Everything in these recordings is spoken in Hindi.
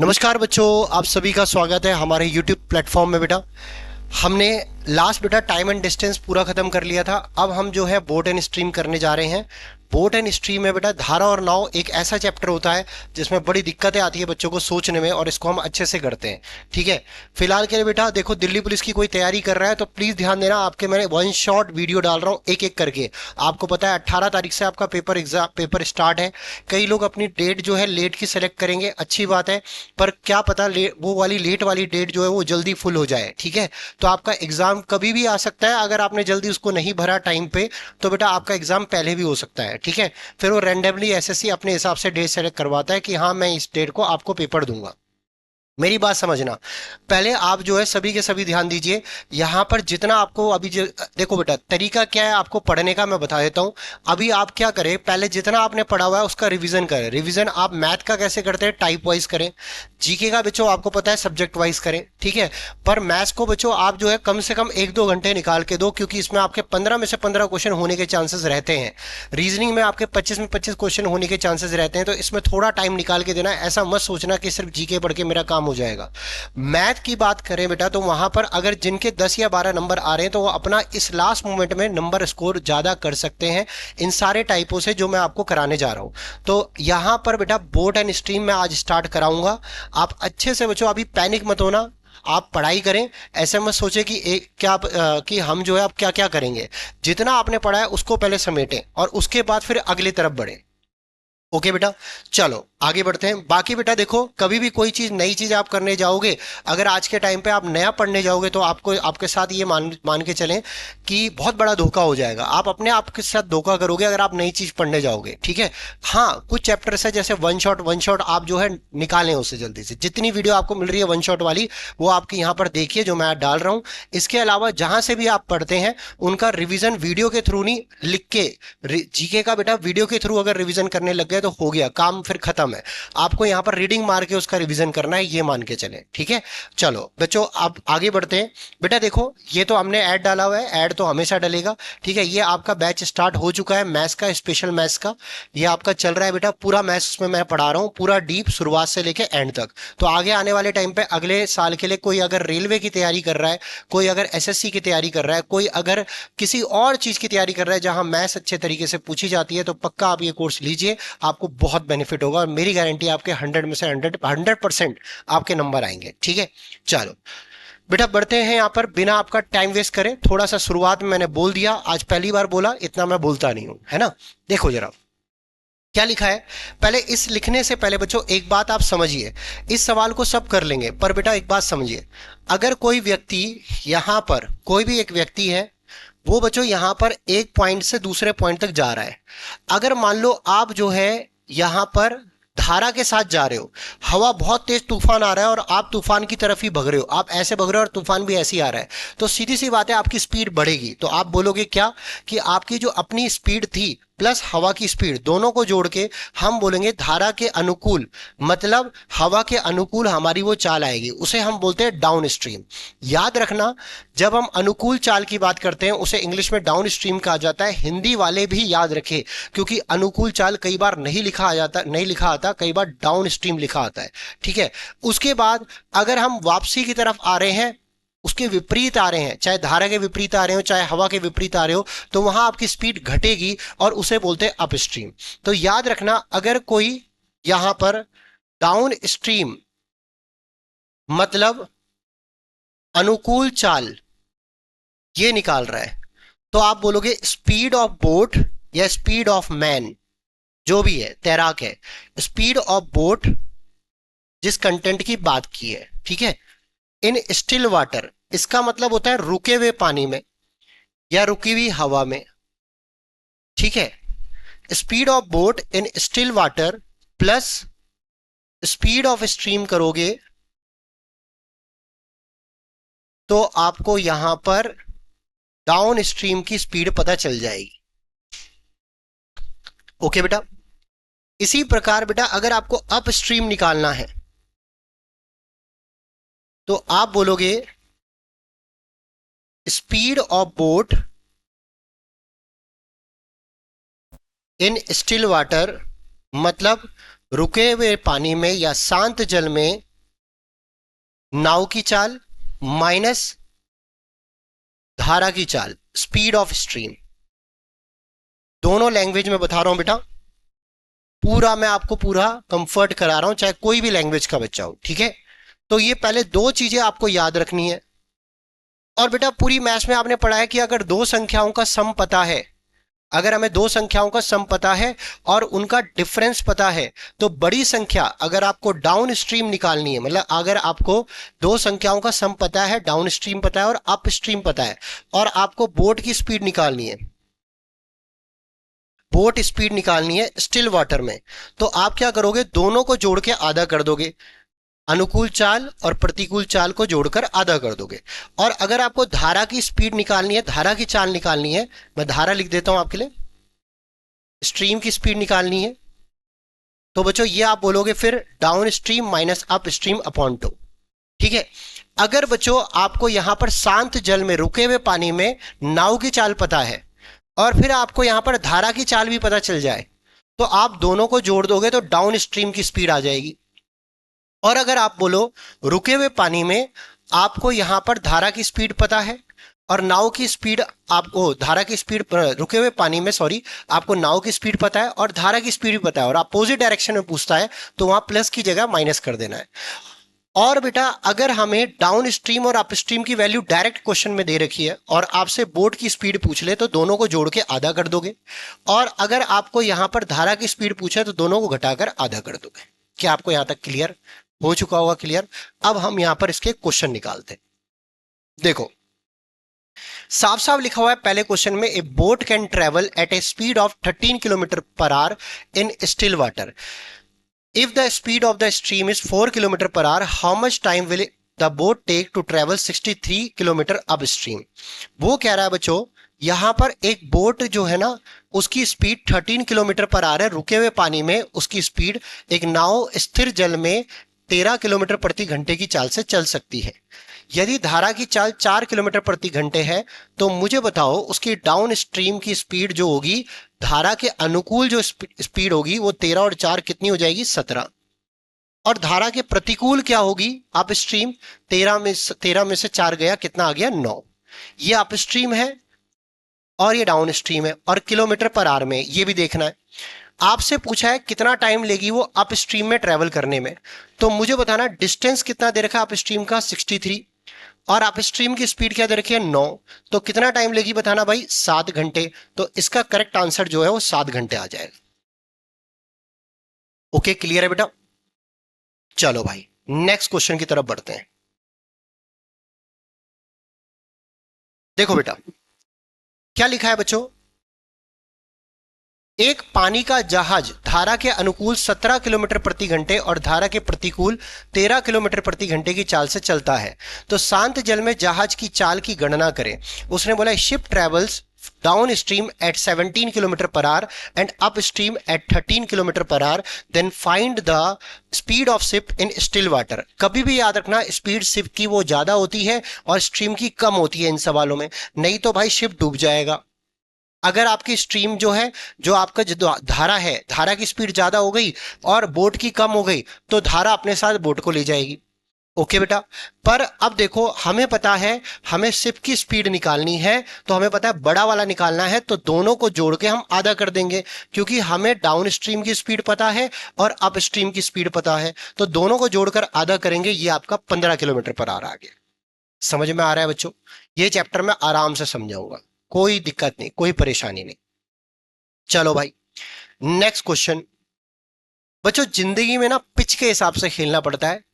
नमस्कार बच्चों, आप सभी का स्वागत है हमारे YouTube प्लेटफॉर्म में। बेटा हमने लास्ट टाइम एंड डिस्टेंस पूरा खत्म कर लिया था। अब हम जो है बोट एंड स्ट्रीम करने जा रहे हैं। बोट एंड स्ट्रीम में बेटा धारा और नाव एक ऐसा चैप्टर होता है जिसमें बड़ी दिक्कतें आती है बच्चों को सोचने में, और इसको हम अच्छे से करते हैं। ठीक है, फिलहाल के लिए बेटा देखो, दिल्ली पुलिस की कोई तैयारी कर रहा है तो प्लीज ध्यान देना, आपके मैंने वन शॉट वीडियो डाल रहा हूँ एक एक करके। आपको पता है 18 तारीख से आपका पेपर स्टार्ट है। कई लोग अपनी डेट जो है लेट की सेलेक्ट करेंगे, अच्छी बात है, पर क्या पता वो वाली लेट वाली डेट जो है वो जल्दी फुल हो जाए। ठीक है, तो आपका एग्जाम कभी भी आ सकता है। अगर आपने जल्दी उसको नहीं भरा टाइम पे तो बेटा आपका एग्जाम पहले भी हो सकता है। ठीक है, फिर वो रैंडमली एसएससी अपने हिसाब से डेट सेलेक्ट करवाता है कि हाँ मैं इस डेट को आपको पेपर दूंगा। मेरी बात समझना, पहले आप जो है सभी के सभी ध्यान दीजिए। यहां पर जितना आपको देखो बेटा, तरीका क्या है आपको पढ़ने का मैं बता देता हूं। अभी आप क्या करें, पहले जितना आपने पढ़ा हुआ है उसका रिवीजन करें। रिवीजन आप मैथ का कैसे करते हैं, टाइप वाइज करें। जीके का बच्चों आपको पता है सब्जेक्ट वाइज करें। ठीक है, पर मैथ्स को बच्चों आप जो है कम से कम 1-2 घंटे निकाल के दो, क्योंकि इसमें आपके 15 में से 15 क्वेश्चन होने के चांसेस रहते हैं। रीजनिंग में आपके 25 में 25 क्वेश्चन होने के चांसेस रहते हैं, तो इसमें थोड़ा टाइम निकाल के देना। ऐसा मत सोचना कि सिर्फ जीके पढ़ के मेरा काम हो जाएगा। मैथ की बात करें बेटा तो वहां पर अगर जिनके 10 या 12 नंबर आ रहे हैं तो वो अपना इस लास्ट मोमेंट में नंबर स्कोर ज्यादा कर सकते हैं इन सारे टाइपों से जो मैं आपको कराने जा रहा हूं। तो यहां पर बेटा बोट एंड स्ट्रीम में आज स्टार्ट कराऊंगा। आप अच्छे से बच्चों अभी पैनिक मत होना, आप पढ़ाई करें। ऐसे मत सोचे कि कि हम जो है अब क्या क्या करेंगे। जितना आपने पढ़ा है उसको पहले समेटें और उसके बाद फिर अगली तरफ बढ़े। ओके बेटा, चलो आगे बढ़ते हैं। बाकी बेटा देखो, कभी भी कोई चीज नई चीज आप करने जाओगे, अगर आज के टाइम पे आप नया पढ़ने जाओगे तो आपको आपके साथ ये मान के चलें कि बहुत बड़ा धोखा हो जाएगा। आप अपने आप के साथ धोखा करोगे अगर आप नई चीज पढ़ने जाओगे। ठीक है, हाँ कुछ चैप्टर्स है जैसे वन शॉट आप जो है निकालें उससे जल्दी से। जितनी वीडियो आपको मिल रही है वन शॉट वाली वो आपके यहाँ पर देखिए जो मैं डाल रहा हूँ। इसके अलावा जहां से भी आप पढ़ते हैं उनका रिविजन वीडियो के थ्रू नहीं, लिख के। जीके का बेटा वीडियो के थ्रू अगर रिविजन करने लग गए तो हो गया काम, फिर खत्म है। आपको यहां पर रीडिंग मार के उसका रिवीजन करना है, ये मान के चले। ठीक है, चलो बच्चों अब आगे बढ़ते हैं। बेटा देखो, ये तो हमने ऐड डाला हुआ है, ऐड तो हमेशा डलेगा। ठीक है, ये आपका बैच स्टार्ट हो चुका है मैथ्स का, स्पेशल मैथ्स का। ये आपका चल रहा है बेटा, पूरा मैथ्स में मैं पढ़ा रहा हूँ, पूरा डीप शुरुआत से लेके एंड तक। तो आगे आने वाले टाइम पे अगले साल के लिए कोई अगर रेलवे की तैयारी कर रहा है, कोई अगर एसएससी की तैयारी कर रहा है, कोई अगर किसी और चीज की तैयारी कर रहा है जहां मैथ्स अच्छे तरीके से पूछी जाती है, तो पक्का आप ये कोर्स लीजिए, आपको बहुत बेनिफिट होगा। और मेरी गारंटी आपके 100 में से 100% आपके नंबर आएंगे। ठीक है, चलो बेटा बढ़ते हैं। यहां पर बिना आपका टाइम वेस्ट करें, थोड़ा सा शुरुआत में मैंने बोल दिया, आज पहली बार बोला, इतना मैं बोलता नहीं हूं, है ना। देखो जरा क्या लिखा है। पहले इस लिखने से पहले बच्चों एक बात आप समझिए। इस सवाल को सब कर लेंगे, पर बेटा एक बात समझिए। अगर कोई व्यक्ति यहां पर, कोई भी एक व्यक्ति है, वो बच्चों यहां पर एक पॉइंट से दूसरे पॉइंट तक जा रहा है। अगर मान लो आप जो है यहां पर धारा के साथ जा रहे हो, हवा बहुत तेज तूफान आ रहा है और आप तूफान की तरफ ही भग रहे हो, आप ऐसे भग रहे हो और तूफान भी ऐसे ही आ रहा है, तो सीधी सी बात है आपकी स्पीड बढ़ेगी। तो आप बोलोगे क्या, कि आपकी जो अपनी स्पीड थी प्लस हवा की स्पीड दोनों को जोड़ के हम बोलेंगे धारा के अनुकूल, मतलब हवा के अनुकूल हमारी वो चाल आएगी, उसे हम बोलते हैं डाउन स्ट्रीम। याद रखना, जब हम अनुकूल चाल की बात करते हैं उसे इंग्लिश में डाउन स्ट्रीम कहा जाता है। हिंदी वाले भी याद रखें, क्योंकि अनुकूल चाल कई बार नहीं लिखा आता, कई बार डाउन स्ट्रीम लिखा आता है। ठीक है, उसके बाद अगर हम वापसी की तरफ आ रहे हैं, उसके विपरीत आ रहे हैं, चाहे धारा के विपरीत आ रहे हो चाहे हवा के विपरीत आ रहे हो, तो वहां आपकी स्पीड घटेगी और उसे बोलते हैं अप स्ट्रीम। तो याद रखना, अगर कोई यहां पर डाउन स्ट्रीम मतलब अनुकूल चाल ये निकाल रहा है, तो आप बोलोगे स्पीड ऑफ बोट या स्पीड ऑफ मैन, जो भी है तैराक है, स्पीड ऑफ बोट जिस कंटेंट की बात की है। ठीक है, इन स्टिल वाटर, इसका मतलब होता है रुके हुए पानी में या रुकी हुई हवा में। ठीक है, speed of boat in still water plus speed of stream करोगे तो आपको यहां पर डाउन स्ट्रीम की स्पीड पता चल जाएगी। ओके बेटा, इसी प्रकार बेटा अगर आपको अप स्ट्रीम निकालना है तो आप बोलोगे speed of boat in still water, मतलब रुके हुए पानी में या शांत जल में नाव की चाल माइनस धारा की चाल, स्पीड ऑफ स्ट्रीम। दोनों लैंग्वेज में बता रहा हूं बेटा, पूरा मैं आपको पूरा कंफर्ट करा रहा हूं, चाहे कोई भी लैंग्वेज का बच्चा हो, ठीक है। तो ये पहले दो चीजें आपको याद रखनी है। और बेटा पूरी मैथ्स में आपने पढ़ा है कि अगर दो संख्याओं का सम पता है, अगर हमें दो संख्याओं का सम पता है और उनका डिफरेंस पता है, तो बड़ी संख्या अगर आपको डाउन स्ट्रीम निकालनी है, मतलब अगर आपको दो संख्याओं का सम पता है, डाउन स्ट्रीम पता है और अप स्ट्रीम पता है, और आपको बोट की स्पीड निकालनी है, बोट स्पीड निकालनी है स्टिल वाटर में, तो आप क्या करोगे, दोनों को जोड़ के आधा कर दोगे, अनुकूल चाल और प्रतिकूल चाल को जोड़कर आधा कर दोगे। और अगर आपको धारा की स्पीड निकालनी है, धारा की चाल निकालनी है, मैं धारा लिख देता हूं आपके लिए, स्ट्रीम की स्पीड निकालनी है, तो बच्चों ये आप बोलोगे फिर down stream minus up stream upon two, ठीक है। अगर बच्चों आपको यहां पर शांत जल में, रुके हुए पानी में नाव की चाल पता है और फिर आपको यहां पर धारा की चाल भी पता चल जाए, तो आप दोनों को जोड़ दोगे तो डाउन स्ट्रीम की स्पीड आ जाएगी। और अगर आप बोलो रुके हुए पानी में आपको यहां पर धारा की स्पीड पता है और नाव की स्पीड, आपको धारा की स्पीड, रुके हुए पानी में सॉरी, आपको नाव की स्पीड पता है और धारा की स्पीड भी पता है, और अपोजिट डायरेक्शन में पूछता है तो वहां प्लस की जगह माइनस कर देना है। और बेटा अगर हमें डाउन स्ट्रीम और अप स्ट्रीम की वैल्यू डायरेक्ट क्वेश्चन में दे रखी है और आपसे बोट की स्पीड पूछ ले, तो दोनों को जोड़ के आधा कर दोगे। और अगर आपको यहां पर धारा की स्पीड पूछे तो दोनों को घटाकर आधा कर दोगे। क्या आपको यहां तक क्लियर हो चुका होगा? क्लियर। अब हम यहां पर इसके क्वेश्चन निकालते हैं। देखो साफ साफ लिखा हुआ है पहले क्वेश्चन में, ए boat can travel eight A speed of 13 kilometre per our in still water. If the speed of the stream is 4 km per hour, how much time will the boat take to travel 63 km upstream? वो कह रहा है बच्चों, यहां पर एक बोट जो है ना, उसकी स्पीड 13 किलोमीटर पर आ रहा है, रुके हुए पानी में उसकी स्पीड, एक नाव स्थिर जल में 13 किलोमीटर प्रति घंटे की चाल से चल सकती है। यदि धारा की चाल 4 किलोमीटर प्रति घंटे है, तो मुझे बताओ उसकी डाउन स्ट्रीम की स्पीड जो होगी, धारा के अनुकूल जो स्पीड होगी वो 13 और 4 कितनी हो जाएगी? 17। और धारा के प्रतिकूल क्या होगी? Up stream. 13 में से 4 गया, कितना आ गया? 9। ये अप स्ट्रीम है और ये डाउन स्ट्रीम है, और किलोमीटर पर आवर में ये भी देखना है। आपसे पूछा है कितना टाइम लेगी वो अप स्ट्रीम में ट्रेवल करने में, तो मुझे बताना डिस्टेंस कितना दे रखा है अप स्ट्रीम का? 63, और अप स्ट्रीम की स्पीड क्या दे रखी है? 9। तो कितना टाइम लेगी बताना भाई? 7 घंटे। तो इसका करेक्ट आंसर जो है वो 7 घंटे आ जाएगा। ओके क्लियर है बेटा? चलो भाई नेक्स्ट क्वेश्चन की तरफ बढ़ते हैं। देखो बेटा क्या लिखा है बच्चों, एक पानी का जहाज धारा के अनुकूल 17 किलोमीटर प्रति घंटे और धारा के प्रतिकूल 13 किलोमीटर प्रति घंटे की चाल से चलता है, तो शांत जल में जहाज की चाल की गणना करें। उसने बोला ship travels downstream at 17 kilometre per hour and upstream at 13 kilometre per hour, then find the speed of ship in still water. कभी भी याद रखना स्पीड शिप की वो ज्यादा होती है और स्ट्रीम की कम होती है इन सवालों में, नहीं तो भाई शिप डूब जाएगा। अगर आपकी स्ट्रीम जो है, जो आपका जो धारा है, धारा की स्पीड ज्यादा हो गई और बोट की कम हो गई, तो धारा अपने साथ बोट को ले जाएगी। ओके बेटा। पर अब देखो हमें पता है हमें शिप की स्पीड निकालनी है, तो हमें पता है बड़ा वाला निकालना है, तो दोनों को जोड़ के हम आधा कर देंगे, क्योंकि हमें डाउन स्ट्रीम की स्पीड पता है और अप स्ट्रीम की स्पीड पता है, तो दोनों को जोड़कर आधा करेंगे। ये आपका 15 किलोमीटर पर आवर आ गया। समझ में आ रहा है बच्चों? ये चैप्टर मैं आराम से समझाऊंगा, कोई दिक्कत नहीं, कोई परेशानी नहीं। चलो भाई नेक्स्ट क्वेश्चन। बच्चों जिंदगी में ना पिच के हिसाब से खेलना पड़ता है।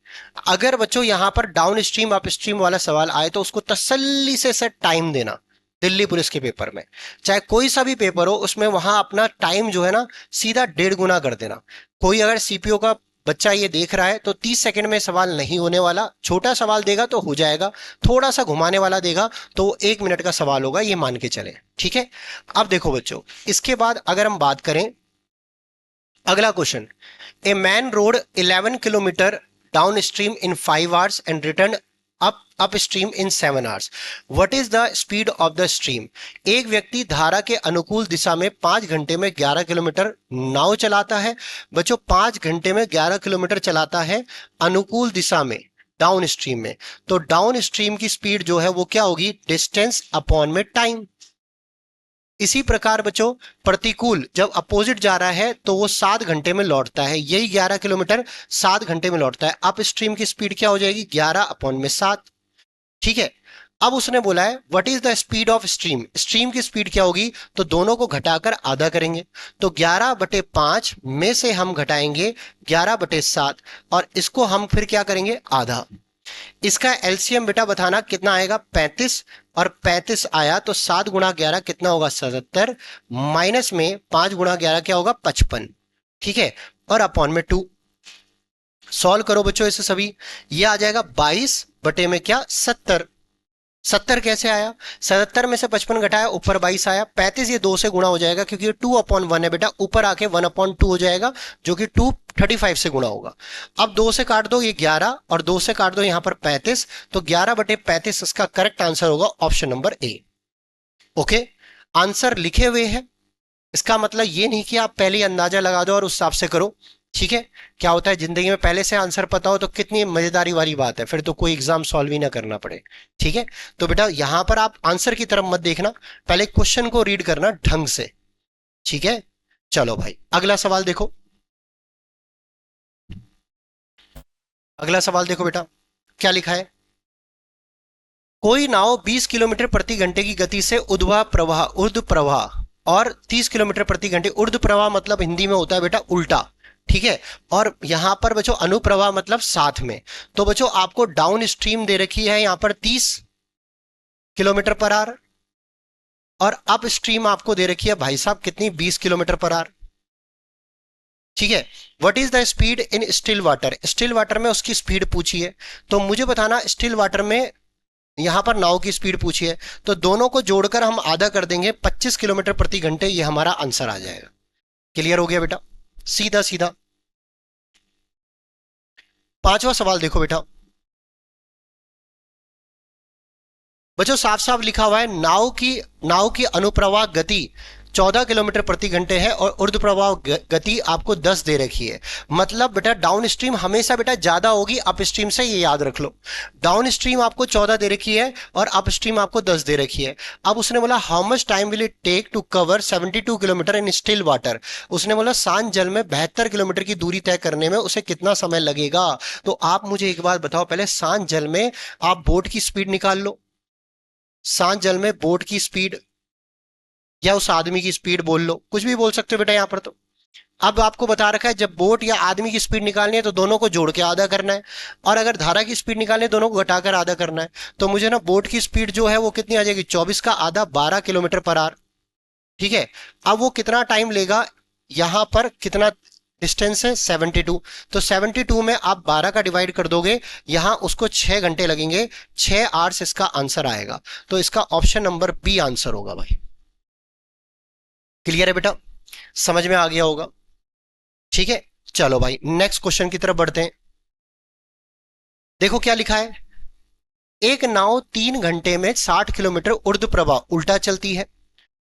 अगर बच्चों यहां पर डाउन स्ट्रीम अप स्ट्रीम वाला सवाल आए तो उसको तसल्ली से टाइम देना। दिल्ली पुलिस के पेपर में, चाहे कोई सा भी पेपर हो, उसमें वहां अपना टाइम जो है ना सीधा 1.5 गुना कर देना। कोई अगर सीपीओ का बच्चा ये देख रहा है तो 30 सेकंड में सवाल नहीं होने वाला, छोटा सवाल देगा तो हो जाएगा, थोड़ा सा घुमाने वाला देगा तो 1 मिनट का सवाल होगा, ये मान के चले, ठीक है। अब देखो बच्चों इसके बाद अगर हम बात करें अगला question, a main road 11 kilometre down stream in 5 hours and return up stream in 7 hours, what is the speed of the stream. एक व्यक्ति धारा के अनुकूल दिशा में 5 घंटे में 11 किलोमीटर नाव चलाता है। बच्चों 5 घंटे में 11 किलोमीटर चलाता है अनुकूल दिशा में, डाउन स्ट्रीम में। तो डाउन स्ट्रीम की स्पीड जो है वो क्या होगी, डिस्टेंस अपॉन में टाइम। इसी प्रकार बच्चों प्रतिकूल जब अपोजिट जा रहा है तो वो 7 घंटे में लौटता है, यही 11 किलोमीटर 7 घंटे में लौटता है। अप स्ट्रीम की स्पीड क्या हो जाएगी, 11/7। ठीक है। अब उसने बोला है what is the speed of stream, stream की स्पीड क्या होगी, तो दोनों को घटाकर आधा करेंगे। तो 11/5 में से हम घटाएंगे 11/7 और इसको हम फिर क्या करेंगे, आधा। इसका एलसीएम बेटा बताना कितना आएगा, 35। और 35 आया तो 7 × 11 कितना होगा, 77। माइनस में 5 × 11 क्या होगा, 55। ठीक है। और अपॉन में 2। सॉल्व करो बच्चों इसे सभी, ये आ जाएगा 22 में क्या, 70। 70 कैसे आया, 77 में से 55 घटाया, ऊपर 22 आया। 35 ये 2 से गुणा हो जाएगा क्योंकि ये 2/1 है बेटा, ऊपर आके 1/2 हो जाएगा जो कि 235 से गुणा होगा। अब 2 से काट दो ये 11 और 2 से काट दो यहां पर 35, तो 11/35 इसका करेक्ट आंसर होगा option number A. Okay, answer लिखे हुए हैं, इसका मतलब ये नहीं कि आप पहले ही अंदाजा लगा दो और उस हिसाब से करो। ठीक है। क्या होता है जिंदगी में पहले से आंसर पता हो तो कितनी मजेदारी वाली बात है, फिर तो कोई एग्जाम सॉल्व ही ना करना पड़े। ठीक है। तो बेटा यहां पर आप आंसर की तरफ मत देखना, पहले क्वेश्चन को रीड करना ढंग से। ठीक है। चलो भाई अगला सवाल देखो। अगला सवाल देखो बेटा, क्या लिखा है। कोई नाव 20 किलोमीटर प्रति घंटे की गति से ऊर्ध्व प्रवाह और 30 किलोमीटर प्रति घंटे, ऊर्ध्व प्रवाह मतलब हिंदी में होता है बेटा उल्टा। ठीक है। और यहां पर बच्चों अनुप्रवाह मतलब साथ में। तो बच्चों आपको डाउन स्ट्रीम दे रखी है यहां पर 30 किलोमीटर पर आवर, और अप स्ट्रीम आपको दे रखी है भाई साहब कितनी, 20 किलोमीटर पर आवर। ठीक है। What is the speed in still water, still water में उसकी स्पीड पूछी है, तो मुझे बताना स्टिल वाटर में यहां पर नाव की स्पीड पूछी है, तो दोनों को जोड़कर हम आधा कर देंगे, 25 किलोमीटर प्रति घंटे, ये हमारा आंसर आ जाएगा। क्लियर हो गया बेटा, सीधा सीधा। पांचवा सवाल देखो बेटा। बच्चों साफ साफ लिखा हुआ है नाव की अनुप्रवाह गति 14 किलोमीटर प्रति घंटे है और ऊर्ध्व प्रवाह गति आपको 10 दे रखी है। मतलब बेटा डाउन स्ट्रीम हमेशा बेटा ज्यादा होगी अप स्ट्रीम से, ये याद रख लो। डाउन स्ट्रीम आपको 14 दे रखी है और अप स्ट्रीम आपको 10 दे रखी है। अब उसने बोला how much time will it take to cover 72 kilometre in still water, उसने बोला शांत जल में 72 किलोमीटर की दूरी तय करने में उसे कितना समय लगेगा। तो आप मुझे एक बात बताओ, पहले शांत जल में आप बोट की स्पीड निकाल लो, शांत जल में बोट की स्पीड या उस आदमी की स्पीड बोल लो, कुछ भी बोल सकते हो बेटा यहां पर। तो अब आपको बता रखा है जब बोट या आदमी की स्पीड निकालनी है तो दोनों को जोड़ के आधा करना है, और अगर धारा की स्पीड निकालनी है दोनों को घटाकर आधा करना है। तो मुझे ना बोट की स्पीड जो है वो कितनी आ जाएगी, 24 का आधा 12 किलोमीटर पर आवर। ठीक है। अब वो कितना टाइम लेगा, यहां पर कितना डिस्टेंस है 72, तो 72 में आप 12 का डिवाइड कर दोगे, यहां उसको 6 घंटे लगेंगे, 6 आवर्स इसका आंसर आएगा। तो इसका ऑप्शन नंबर बी आंसर होगा भाई। क्लियर है बेटा, समझ में आ गया होगा। ठीक है। चलो भाई नेक्स्ट क्वेश्चन की तरफ बढ़ते हैं। देखो क्या लिखा है, एक नाव 3 घंटे में 60 किलोमीटर ऊर्ध्व प्रवाह उल्टा चलती है।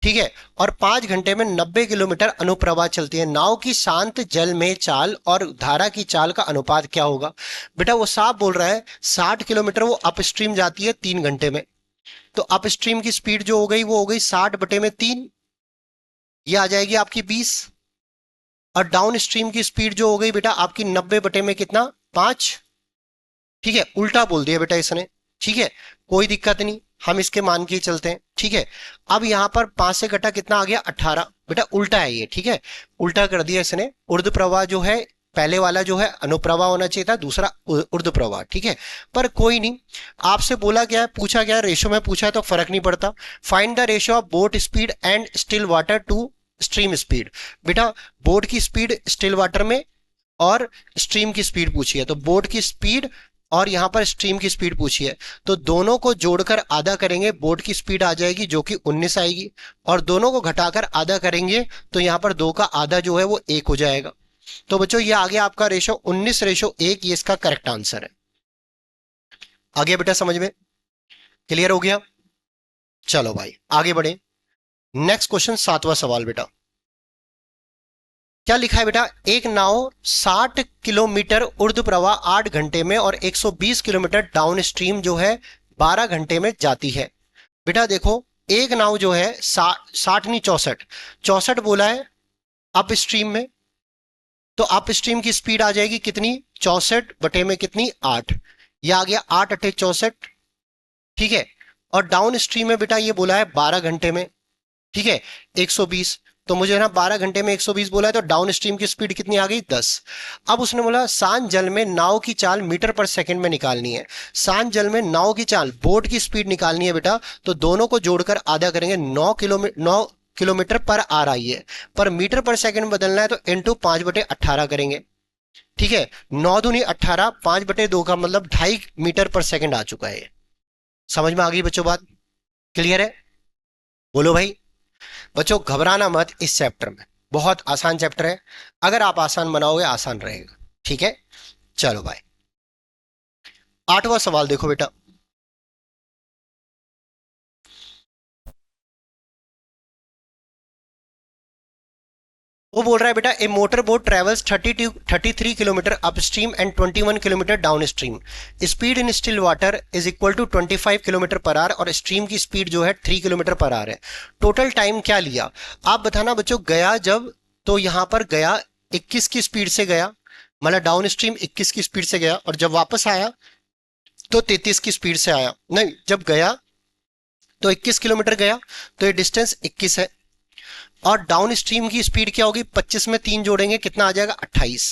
ठीक है। और 5 घंटे में 90 किलोमीटर अनुप्रवाह चलती है, नाव की शांत जल में चाल और धारा की चाल का अनुपात क्या होगा। बेटा वो साफ बोल रहा है 60 किलोमीटर वो अप स्ट्रीम जाती है 3 घंटे में, तो अप स्ट्रीम की स्पीड जो हो गई वो हो गई 60/3, ये आ जाएगी आपकी 20। और डाउन स्ट्रीम की स्पीड जो हो गई बेटा आपकी 90 में कितना, 5। ठीक है। उल्टा बोल दिया बेटा इसने। ठीक है। कोई दिक्कत नहीं, हम इसके मान के ही चलते हैं। ठीक है। अब यहां पर 5 से घटा कितना आ गया, 18। बेटा उल्टा है ये। ठीक है। उल्टा कर दिया इसने, ऊर्ध्व प्रवाह जो है पहले वाला जो है अनुप्रवाह होना चाहिए था, दूसरा ऊर्ध्व प्रवाह। ठीक है। पर कोई नहीं, आपसे बोला गया है, पूछा गया है, रेशो में पूछा है तो फर्क नहीं पड़ता। Find the ratio of boat speed and still water to stream speed. बेटा बोट की स्पीड स्टिल वाटर में और स्ट्रीम की स्पीड पूछी है, तो बोट की स्पीड और यहां पर स्ट्रीम की स्पीड पूछी है, तो दोनों को जोड़कर आधा करेंगे, बोट की स्पीड आ जाएगी जो कि 19 आएगी, और दोनों को घटाकर आधा करेंगे तो यहां पर 2 का आधा जो है वो 1 हो जाएगा। तो बच्चों ये आ गया आपका रेशो 19:1, ये इसका करेक्ट आंसर है। आ गया बेटा समझ में, क्लियर हो गया। चलो भाई आगे बढ़े, नेक्स्ट क्वेश्चन 7वां सवाल बेटा। क्या लिखा है बेटा, एक नाव 60 किलोमीटर ऊर्ध्व प्रवाह 8 घंटे में और 120 किलोमीटर डाउन स्ट्रीम जो है 12 घंटे में जाती है। बेटा देखो, एक नाव जो है 60 नहीं 64, 64 बोला है अप स्ट्रीम में, तो अप स्ट्रीम की स्पीड आ जाएगी कितनी, 64 बटे में कितनी 8, ये आ गया 8 अट्ठे 64, ठीक है। और डाउन स्ट्रीम में बेटा ये बोला है 12 घंटे में, ठीक है, 120, तो मुझे ना 12 घंटे में 120 बोला है, तो डाउन स्ट्रीम की स्पीड कितनी आ गई 10। अब उसने बोला शांत जल में नाव की चाल मीटर पर सेकंड में निकालनी है। शांत जल में नाव की चाल, बोट की स्पीड निकालनी है बेटा, तो दोनों को जोड़कर आधा करेंगे, 9 किलोमीटर पर आ रही है, पर मीटर पर सेकंड बदलना है तो इंटू 5/18 करेंगे, ठीक है। 9 दूनी 18, 5/2 का मतलब 2.5 मीटर पर सेकंड आ चुका है। समझ में आ गई बच्चों बात, क्लियर है? बोलो भाई। बच्चों घबराना मत इस चैप्टर में, बहुत आसान चैप्टर है, अगर आप आसान बनाओगे आसान रहेगा, ठीक है। चलो भाई, 8वां सवाल देखो बेटा। वो बोल रहा है बेटा, a motor boat travels 33 kilometre upstream and 21 kilometre downstream, speed in still water is equal to 25 kilometre per hour, और स्ट्रीम की स्पीड जो है 3 किलोमीटर पर आवर है। टोटल टाइम क्या लिया, आप बताना बच्चों। गया जब, तो यहां पर गया 21 की स्पीड से गया, मतलब डाउन स्ट्रीम 21 की स्पीड से गया, और जब वापस आया तो 33 की स्पीड से आया, नहीं जब गया तो 21 किलोमीटर गया, तो ये डिस्टेंस 21 है। और डाउन स्ट्रीम की स्पीड क्या होगी, 25 में 3 जोड़ेंगे कितना आ जाएगा 28।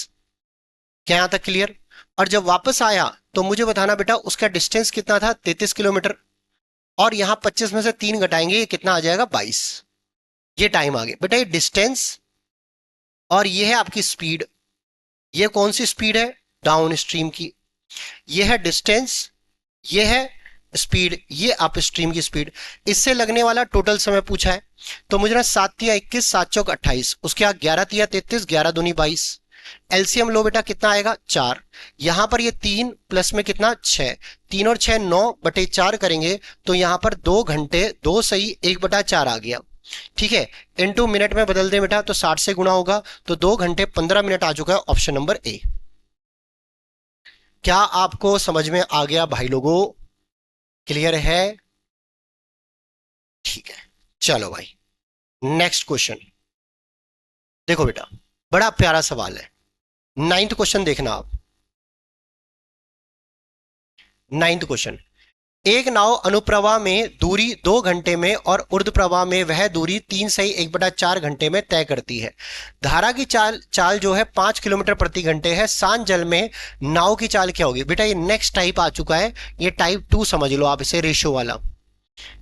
क्या यहां तक क्लियर? और जब वापस आया तो मुझे बताना बेटा उसका डिस्टेंस कितना था, 33 किलोमीटर, और यहां 25 में से 3 घटाएंगे, ये कितना आ जाएगा 22। ये टाइम आ गया बेटा, ये डिस्टेंस और ये है आपकी स्पीड। ये कौन सी स्पीड है, डाउन स्ट्रीम की। ये है डिस्टेंस, ये है स्पीड, ये अप स्ट्रीम की स्पीड। इससे लगने वाला टोटल समय पूछा है, तो मुझे ना 7 तिया 21, 7 चौक 28, उसके बाद 11 तिया 33, 11 दूनी 22। एलसीएम लो बेटा, कितना आएगा 4। यहां पर ये 3 प्लस में कितना 6, 3 और 6 9/4 करेंगे, तो यहां पर 2 घंटे 2 सही 1/4 आ गया, ठीक है। इनटू मिनट में बदल दे बेटा तो 60 से गुणा होगा, तो 2 घंटे 15 मिनट आ चुका है, ऑप्शन नंबर ए। क्या आपको समझ में आ गया भाई लोगों, क्लियर है? ठीक है, चलो भाई नेक्स्ट क्वेश्चन देखो बेटा, बड़ा प्यारा सवाल है। 9th क्वेश्चन देखना आप। 9th क्वेश्चन, एक नाव अनुप्रवाह में दूरी 2 घंटे में और ऊर्ध्व प्रवाह में वह दूरी 3 सही 1/4 घंटे में तय करती है। धारा की चाल चाल जो है 5 किलोमीटर प्रति घंटे है। शांत जल में नाव की चाल क्या होगी? बेटा ये नेक्स्ट टाइप आ चुका है, ये टाइप 2 समझ लो आप इसे, रेशियो वाला,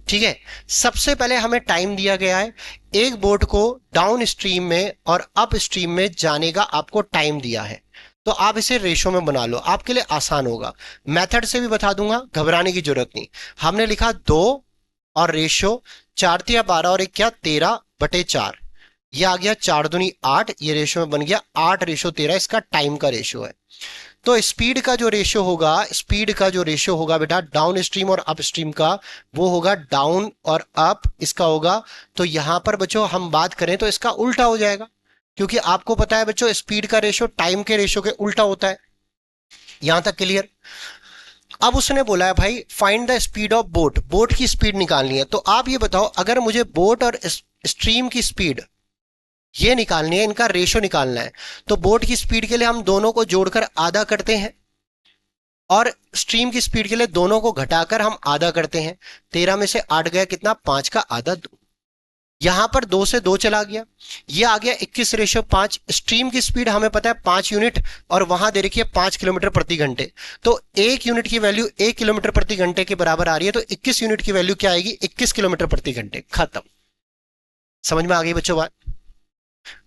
ठीक है। सबसे पहले हमें टाइम दिया गया है, एक बोट को डाउन स्ट्रीम में और अप स्ट्रीम में जाने का आपको टाइम दिया है, तो आप इसे रेशो में बना लो, आपके लिए आसान होगा। मेथड से भी बता दूंगा, घबराने की जरूरत नहीं। हमने लिखा 2 और रेशो 4 तिया 12 और 1 क्या 13/4, ये आ गया 4 दूनी 8, ये रेशो में बन गया 8:13, इसका टाइम का रेशो है। तो स्पीड का जो रेशियो होगा, स्पीड का जो रेशियो होगा बेटा डाउन स्ट्रीम और अप स्ट्रीम का, वो होगा डाउन और अप, इसका होगा। तो यहां पर बच्चों हम बात करें तो इसका उल्टा हो जाएगा, क्योंकि आपको पता है बच्चों स्पीड का रेशियो टाइम के रेशियो के उल्टा होता है। यहां तक क्लियर? अब उसने बोला है भाई find the speed of boat, boat की स्पीड निकालनी है। तो आप ये बताओ, अगर मुझे बोट और स्ट्रीम की स्पीड ये निकालनी है, इनका रेशो निकालना है, तो बोट की स्पीड के लिए हम दोनों को जोड़कर आधा करते हैं, और स्ट्रीम की स्पीड के लिए दोनों को घटाकर हम आधा करते हैं। 13 में से 8 गया कितना, 5 का आधा 2। यहां पर 2 से 2 चला गया, ये आ गया 21:5। स्ट्रीम की स्पीड हमें पता है 5 यूनिट, और वहां दे रखी है 5 किलोमीटर प्रति घंटे, तो 1 यूनिट की वैल्यू 1 किलोमीटर प्रति घंटे के बराबर आ रही है, तो 21 यूनिट की वैल्यू क्या आएगी, 21 किलोमीटर प्रति घंटे। खत्म। समझ में आ गई बच्चों बात?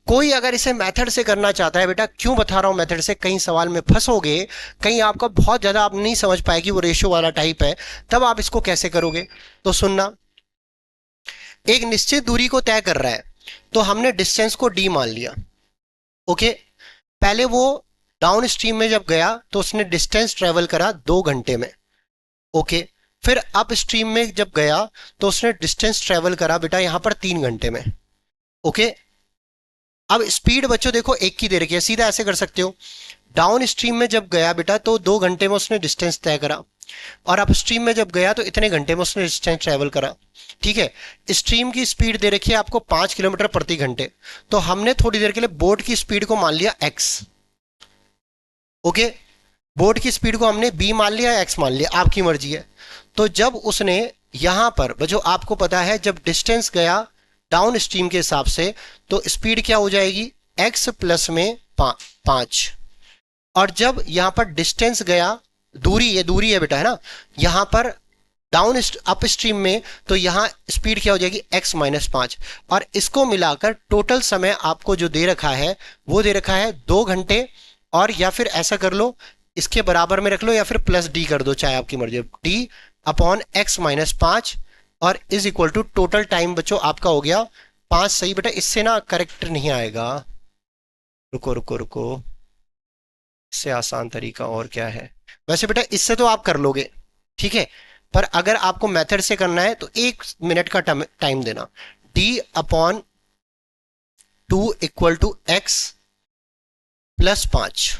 कोई अगर इसे मेथड से करना चाहता है, बेटा क्यों बता रहा हूं मेथड से, कहीं सवाल में फंसोगे, कहीं आपका बहुत ज्यादा आप नहीं समझ पाएगी वो रेशियो वाला टाइप है, तब आप इसको कैसे करोगे। तो सुनना, एक निश्चित दूरी को तय कर रहा है, तो हमने डिस्टेंस को डी मान लिया, ओके। पहले वो डाउन स्ट्रीम में जब गया तो उसने डिस्टेंस ट्रेवल करा 2 घंटे में, ओके। फिर अप स्ट्रीम में जब गया तो उसने डिस्टेंस ट्रेवल करा बेटा यहां पर 3 घंटे में, ओके। अब स्पीड बच्चों देखो एक की दे रखी है, सीधा ऐसे कर सकते हो, डाउन स्ट्रीम में जब गया बेटा तो 2 घंटे में उसने डिस्टेंस तय करा, और अप स्ट्रीम में जब गया तो इतने घंटे में उसने डिस्टेंस ट्रेवल करा। ठीक है, स्ट्रीम की स्पीड दे रखी है आपको 5 किलोमीटर प्रति घंटे, तो हमने थोड़ी देर के लिए बोट की स्पीड को मान लिया एक्स। ओके, बोट की स्पीड को हमने बी मान लिया, एक्स मान लिया, आपकी मर्जी है। तो जब उसने यहां पर जो आपको पता है जब डिस्टेंस गया डाउन स्ट्रीम के हिसाब से, तो स्पीड क्या हो जाएगी, एक्स प्लस में 5। और जब यहां पर डिस्टेंस गया, दूरी, ये दूरी है बेटा, है ना, यहां पर डाउन अप स्ट्रीम में, तो यहां स्पीड क्या हो जाएगी, x-5। और इसको मिलाकर टोटल समय आपको जो दे रखा है वो दे रखा है 2 घंटे, और या फिर ऐसा कर लो, इसके बराबर में रख लो, या फिर प्लस डी कर दो, चाहे आपकी मर्जी, डी अपॉन x-5, और is equal to total time बच्चों आपका हो गया 5। सही बेटा, इससे ना करेक्ट नहीं आएगा, रुको रुको रुको, इससे आसान तरीका और क्या है। वैसे बेटा इससे तो आप कर लोगे, ठीक है, पर अगर आपको मेथड से करना है तो 1 मिनट का टाइम देना। d upon 2 equal to x plus 5,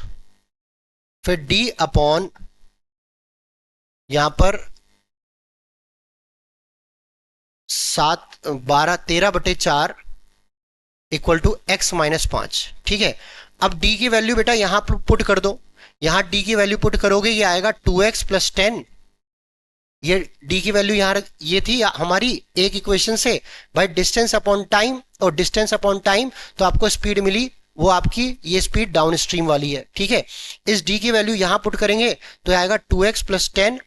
फिर d अपॉन यहां पर 7 12 13/4 इक्वल टू x-5। ठीक है, अब d की वैल्यू बेटा यहां पुट कर दो, यहां d की वैल्यू पुट करोगे, ये आएगा 2x प्लस 10। ये d की वैल्यू यहां ये थी हमारी एक इक्वेशन से, बाय डिस्टेंस अपॉन टाइम, और डिस्टेंस अपॉन टाइम तो आपको स्पीड मिली, वो आपकी ये स्पीड डाउन स्ट्रीम वाली है। ठीक है, इस d की वैल्यू यहां पुट करेंगे तो आएगा 2x प्लस 10,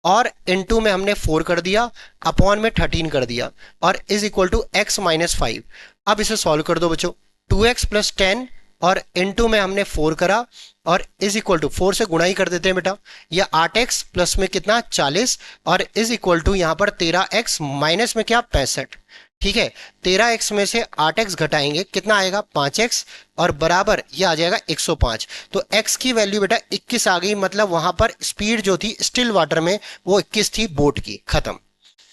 और इनटू में हमने 4 कर दिया, अपॉन में 13 कर दिया, और इज इक्वल टू x-5। अब इसे सॉल्व कर दो बच्चों, 2x प्लस 10 और इनटू में हमने 4 करा, और इज इक्वल टू 4 से गुणा ही कर देते हैं बेटा, ये 8x प्लस में कितना 40, और इज इक्वल टू यहां पर 13x माइनस में क्या 65। ठीक है, 13x में से 8x घटाएंगे, कितना आएगा 5x, और बराबर ये आ जाएगा 105। तो x की वैल्यू बेटा 21 आ गई, मतलब वहां पर स्पीड जो थी स्टिल वाटर में वो 21 थी बोट की, खत्म।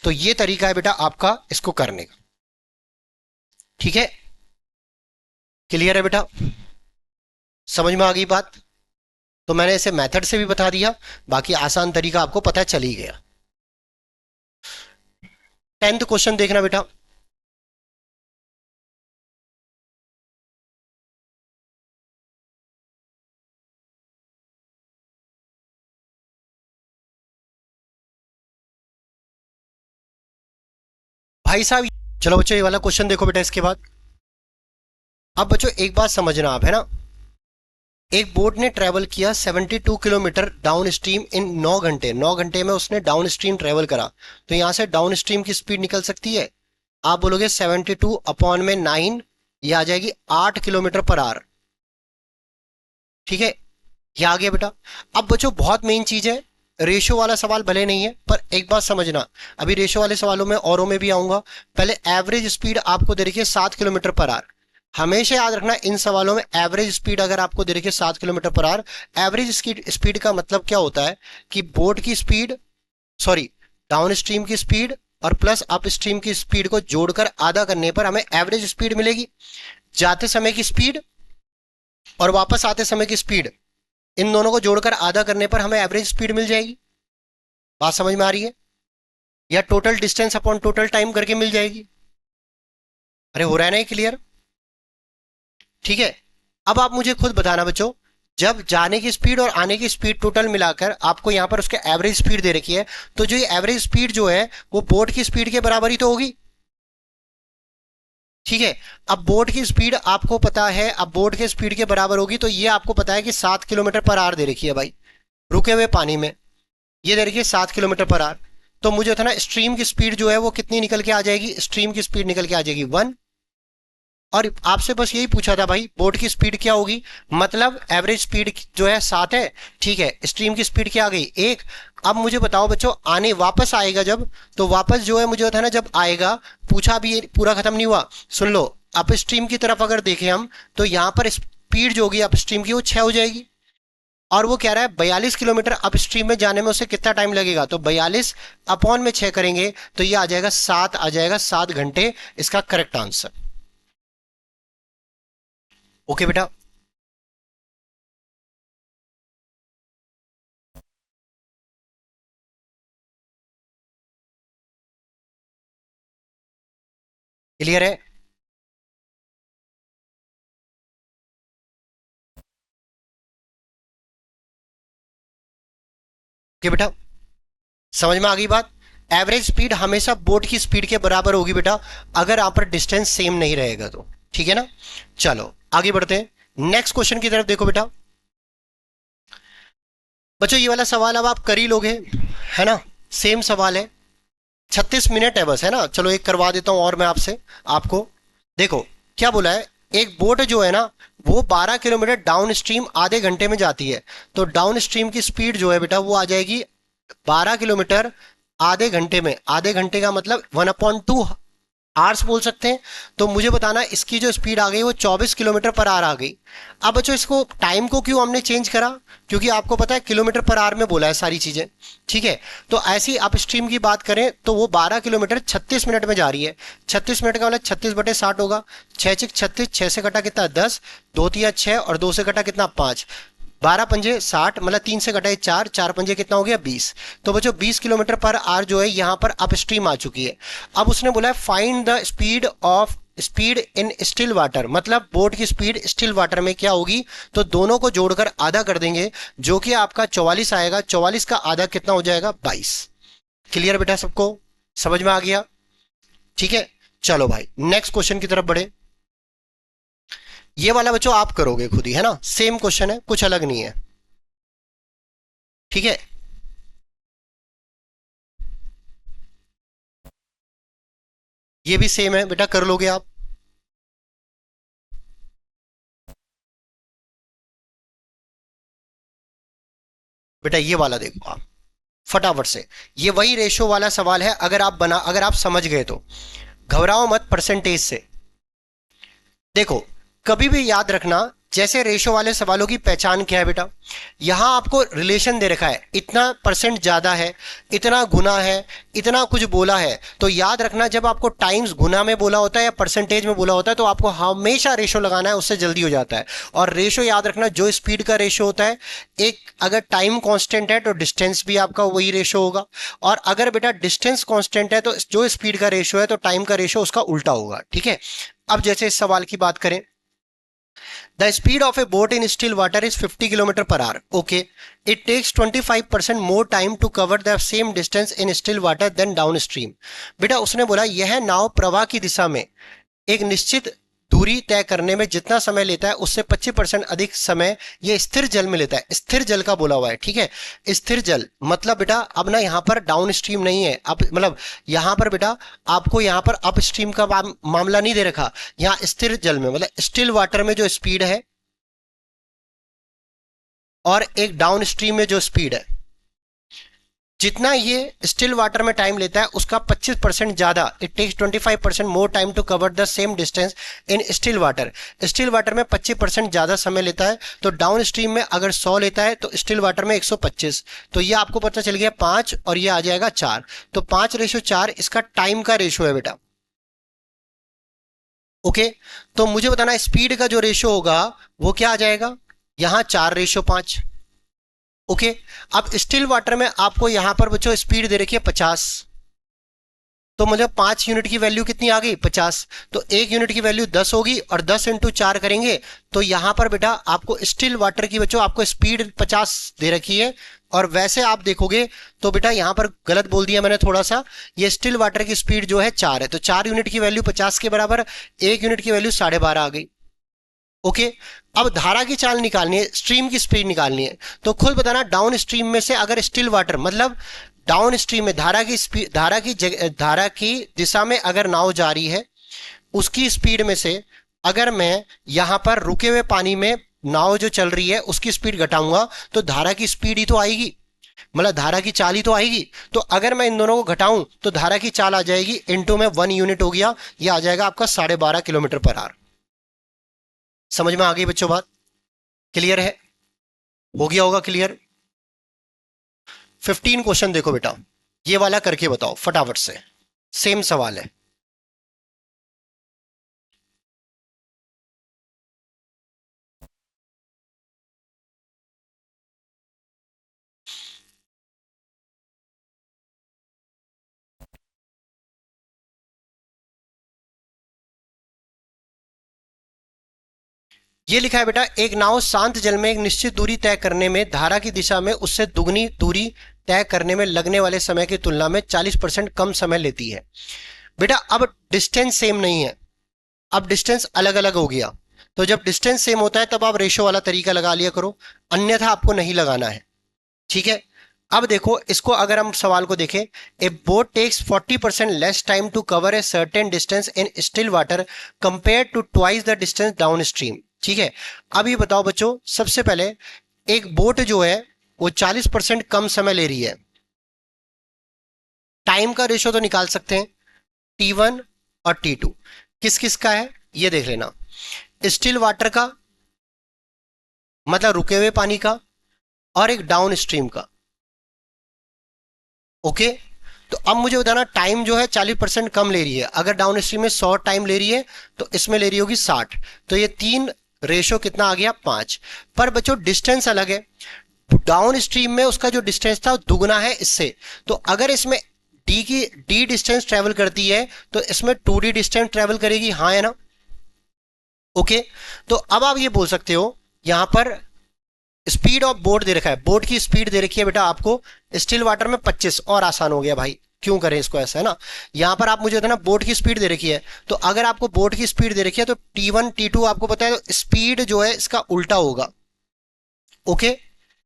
तो ये तरीका है बेटा आपका इसको करने का। ठीक है, क्लियर है बेटा, समझ में आ गई बात। तो मैंने इसे मेथड से भी बता दिया, बाकी आसान तरीका आपको पता चल ही गया। 10th क्वेश्चन देखना बेटा, भाई साहब, चलो बच्चों ये वाला क्वेश्चन देखो बेटा इसके बाद। अब बच्चों एक बात समझना आप, है ना, एक बोट ने ट्रेवल किया 72 किलोमीटर डाउन स्ट्रीम इन 9 घंटे, 9 घंटे में उसने डाउन स्ट्रीम ट्रेवल करा, तो यहां से डाउन स्ट्रीम की स्पीड निकल सकती है, आप बोलोगे 72 अपॉन में 9, ये आ जाएगी 8 किलोमीटर पर आवर। ठीक है, ये आ गया बेटा। अब बच्चों बहुत मेन चीज है, रेशो वाला सवाल भले नहीं है, पर एक बात समझना, अभी रेशो वाले सवालों में औरों में भी आऊंगा, पहले एवरेज स्पीड आपको दे रखी है 7 किलोमीटर पर आवर। हमेशा याद रखना इन सवालों में एवरेज स्पीड अगर आपको दे रखी है 7 kilometre per our, average speed का मतलब क्या होता है कि बोट की स्पीड, सॉरी, डाउन स्ट्रीम की स्पीड और प्लस अप स्ट्रीम की स्पीड को जोड़कर आधा करने पर हमें एवरेज स्पीड मिलेगी। जाते समय की स्पीड और वापस आते समय की स्पीड, इन दोनों को जोड़कर आधा करने पर हमें एवरेज स्पीड मिल जाएगी। बात समझ में आ रही है, या total distance upon total time करके मिल जाएगी। अरे हो रहा है ना ये क्लियर। ठीक है, अब आप मुझे खुद बताना बच्चों, जब जाने की स्पीड और आने की स्पीड टोटल मिलाकर आपको यहां पर उसके एवरेज स्पीड दे रखी है, तो जो ये एवरेज स्पीड जो है वो बोट की स्पीड के बराबर ही तो होगी। ठीक है, अब बोट की स्पीड आपको पता है, अब बोट के स्पीड के बराबर होगी, तो ये आपको पता है कि 7 किलोमीटर पर आवर दे रखी है भाई, रुके हुए पानी में, ये दे रखी है 7 किलोमीटर पर आवर। तो मुझे था ना स्ट्रीम की स्पीड जो है वो कितनी निकल के आ जाएगी, स्ट्रीम की स्पीड निकल के आ जाएगी 1। और आपसे बस यही पूछा था भाई बोट की स्पीड क्या होगी, मतलब एवरेज स्पीड जो है 7 है, ठीक है, स्ट्रीम की स्पीड क्या आ गई 1। अब मुझे बताओ बच्चों, आने वापस आएगा जब, तो वापस जो है मुझे था ना जब आएगा, पूछा भी ये पूरा खत्म नहीं हुआ, सुन लो, अप स्ट्रीम की तरफ अगर देखें हम, तो यहां पर स्पीड जो होगी अप स्ट्रीम की वो 6 हो जाएगी, और वो कह रहा है 42 किलोमीटर अप स्ट्रीम में जाने में उसे कितना टाइम लगेगा, तो 42 अपॉन में 6 करेंगे तो ये आ जाएगा 7, आ जाएगा 7 घंटे, इसका करेक्ट आंसर। ओके बेटा। क्लियर है? ओके बेटा, समझ में आ गई बात? एवरेज स्पीड हमेशा बोट की स्पीड के बराबर होगी बेटा, अगर आप पर डिस्टेंस सेम नहीं रहेगा तो। ठीक है ना? चलो आगे बढ़ते हैं, नेक्स्ट क्वेश्चन की तरफ देखो बेटा। बच्चों ये वाला सवाल अब आप कर ही लोगे, है ना? सेम सवाल है, 36 मिनट है बस, है ना? चलो एक करवा देता हूं और मैं आपसे, आपको। देखो क्या बोला है, एक बोट जो है ना, वो 12 किलोमीटर डाउन स्ट्रीम आधे घंटे में जाती है। तो डाउन स्ट्रीम की स्पीड जो है बेटा वो आ जाएगी 12 किलोमीटर आधे घंटे में। आधे घंटे का मतलब 1/2 आवर्स बोल सकते हैं। तो मुझे बताना इसकी जो स्पीड आ गई वो 24 किलोमीटर पर आवर आ गई। अब बच्चों इसको टाइम को क्यों हमने चेंज करा, क्योंकि आपको पता है किलोमीटर पर आवर में बोला है सारी चीजें। ठीक है, तो ऐसी अप स्ट्रीम की बात करें तो वो 12 किलोमीटर 36 मिनट में जा रही है। 36 मिनट का मतलब 36/60 होगा। 6×6 = 36, 6 से कटा कितना 10, 2×3 = 6 और 2 से कटा कितना 5, 12×5 = 60, मतलब 3 से कटाए 4, 4×5 कितना हो गया 20। तो बच्चों 20 किलोमीटर पर आवर जो है यहाँ पर अपस्ट्रीम आ चुकी है। अब उसने बोला है find the speed in still water, मतलब बोट की स्पीड स्टिल वाटर में क्या होगी। तो दोनों को जोड़कर आधा कर देंगे, जो कि आपका 44 आएगा। 44 का आधा कितना हो जाएगा 22। क्लियर बेटा सबको? समझ में आ गया? ठीक है, चलो भाई नेक्स्ट क्वेश्चन की तरफ बढ़े। ये वाला बच्चों आप करोगे खुद ही, है ना? सेम क्वेश्चन है, कुछ अलग नहीं है। ठीक है, ये भी सेम है बेटा, कर लोगे आप। बेटा ये वाला देखो आप फटाफट से, ये वही रेशो वाला सवाल है। अगर आप समझ गए तो घबराओ मत परसेंटेज से। देखो कभी भी याद रखना, जैसे रेशो वाले सवालों की पहचान क्या है बेटा, यहां आपको रिलेशन दे रखा है, इतना परसेंट ज्यादा है, इतना गुना है, इतना कुछ बोला है। तो याद रखना जब आपको टाइम्स गुना में बोला होता है या परसेंटेज में बोला होता है तो आपको हमेशा रेशो लगाना है, उससे जल्दी हो जाता है। और रेशो याद रखना, जो स्पीड का रेशो होता है, एक अगर टाइम कांस्टेंट है तो डिस्टेंस भी आपका वही रेशो होगा। और अगर बेटा डिस्टेंस कांस्टेंट है तो जो स्पीड का रेशो है तो टाइम का रेशो उसका उल्टा होगा। ठीक है, अब जैसे इस सवाल की बात करें, the speed of a boat in still water is 50 kilometre per hour. Okay, it takes 25% more time to cover the same distance in still water than downstream. बेटा उसने बोला यह नाव प्रवाह की दिशा में एक निश्चित दूरी तय करने में जितना समय लेता है उससे 25% अधिक समय ये स्थिर जल में लेता है। स्थिर जल का बोला हुआ है। ठीक है, स्थिर जल मतलब बेटा अब ना यहाँ पर डाउन स्ट्रीम नहीं है, अब मतलब यहाँ पर बेटा आपको यहाँ पर अप स्ट्रीम का मामला नहीं दे रखा। यहाँ स्थिर जल में मतलब स्टिल वाटर में जो स्पीड है और एक डाउन स्ट्रीम में जो स्पीड है, जितना ये स्टिल वाटर में टाइम लेता है उसका 25% ज्यादा, it takes 25% more time to cover the same distance in still water. Still water में 25% ज्यादा समय लेता है। तो डाउन स्ट्रीम में अगर 100 लेता है तो स्टिल वाटर में 125। तो ये आपको पता चल गया 5 और ये आ जाएगा 4। तो 5:4 इसका टाइम का रेशो है बेटा। ओके, तो मुझे बताना स्पीड का जो रेशो होगा वो क्या आ जाएगा, यहां 4:5। ओके, अब स्टिल वाटर में आपको यहां पर बच्चों स्पीड दे रखी है 50। तो मुझे 5 यूनिट की वैल्यू कितनी आ गई 50। तो 1 यूनिट की वैल्यू 10 होगी और 10 × 4 करेंगे तो यहां पर बेटा आपको स्टिल वाटर की बच्चों आपको स्पीड 50 दे रखी है। और वैसे आप देखोगे तो बेटा यहां पर गलत बोल दिया मैंने थोड़ा सा, ये स्टिल वाटर की स्पीड जो है 4 है। तो 4 यूनिट की वैल्यू 50 के बराबर, 1 यूनिट की वैल्यू 12.5 आ गई। ओके, अब धारा की चाल निकालनी है, स्ट्रीम की स्पीड निकालनी है। तो खुद बताना डाउन स्ट्रीम में से अगर स्टिल वाटर मतलब डाउन स्ट्रीम में धारा की स्पीड, धारा की दिशा में अगर नाव जा रही है उसकी स्पीड में से अगर मैं यहां पर रुके हुए पानी में नाव जो चल रही है उसकी स्पीड घटाऊंगा तो धारा की स्पीड ही तो आएगी, मतलब धारा की चाल ही तो आएगी। तो अगर मैं इन दोनों को घटाऊं तो धारा की चाल आ जाएगी, इनटू में 1 यूनिट हो गया, ये आ जाएगा आपका 12.5 किलोमीटर पर आवर। समझ में आ गई बच्चों बात? क्लियर है? हो गया होगा क्लियर? 15 क्वेश्चन देखो बेटा, ये वाला करके बताओ फटाफट से, सेम सवाल है। ये लिखा है बेटा, एक नाव शांत जल में एक निश्चित दूरी तय करने में धारा की दिशा में उससे दुगनी दूरी तय करने में लगने वाले समय की तुलना में 40% कम समय लेती है। बेटा अब डिस्टेंस सेम नहीं है, अब डिस्टेंस अलग अलग हो गया। तो जब डिस्टेंस सेम होता है तब आप रेशो वाला तरीका लगा लिया करो, अन्यथा आपको नहीं लगाना है। ठीक है, अब देखो इसको, अगर हम सवाल को देखें, a boat takes 40% less time to cover a certain distance in still water compare to twice the distance downstream. ठीक है, अब ये बताओ बच्चों, सबसे पहले एक बोट जो है वो 40% कम समय ले रही है, टाइम का रेशो तो निकाल सकते हैं, T1 और T2 किस किस का है ये देख लेना। स्टिल वाटर का मतलब रुके हुए पानी का, और एक डाउन स्ट्रीम का। ओके, तो अब मुझे बताना, टाइम जो है 40% कम ले रही है, अगर डाउन स्ट्रीम में 100 टाइम ले रही है तो इसमें ले रही होगी 60, तो ये तीन रेशो कितना आ गया 5। पर बच्चों डिस्टेंस अलग है, डाउन स्ट्रीम में उसका जो डिस्टेंस था दुगना है इससे, तो अगर इसमें डी डिस्टेंस ट्रेवल करती है तो इसमें 2D डिस्टेंस ट्रेवल करेगी, हाँ है ना। ओके, तो अब आप ये बोल सकते हो, यहां पर स्पीड ऑफ बोट दे रखा है, बोट की स्पीड दे रखी है बेटा आपको स्टिल वाटर में 25, और आसान हो गया भाई, क्यों करें इसको ऐसा, है ना। यहां पर आप मुझे बताना बोट की स्पीड दे रखी है, तो अगर आपको बोट की स्पीड दे रखी है तो T1 T2 आपको पता है, तो स्पीड जो है इसका उल्टा होगा। ओके,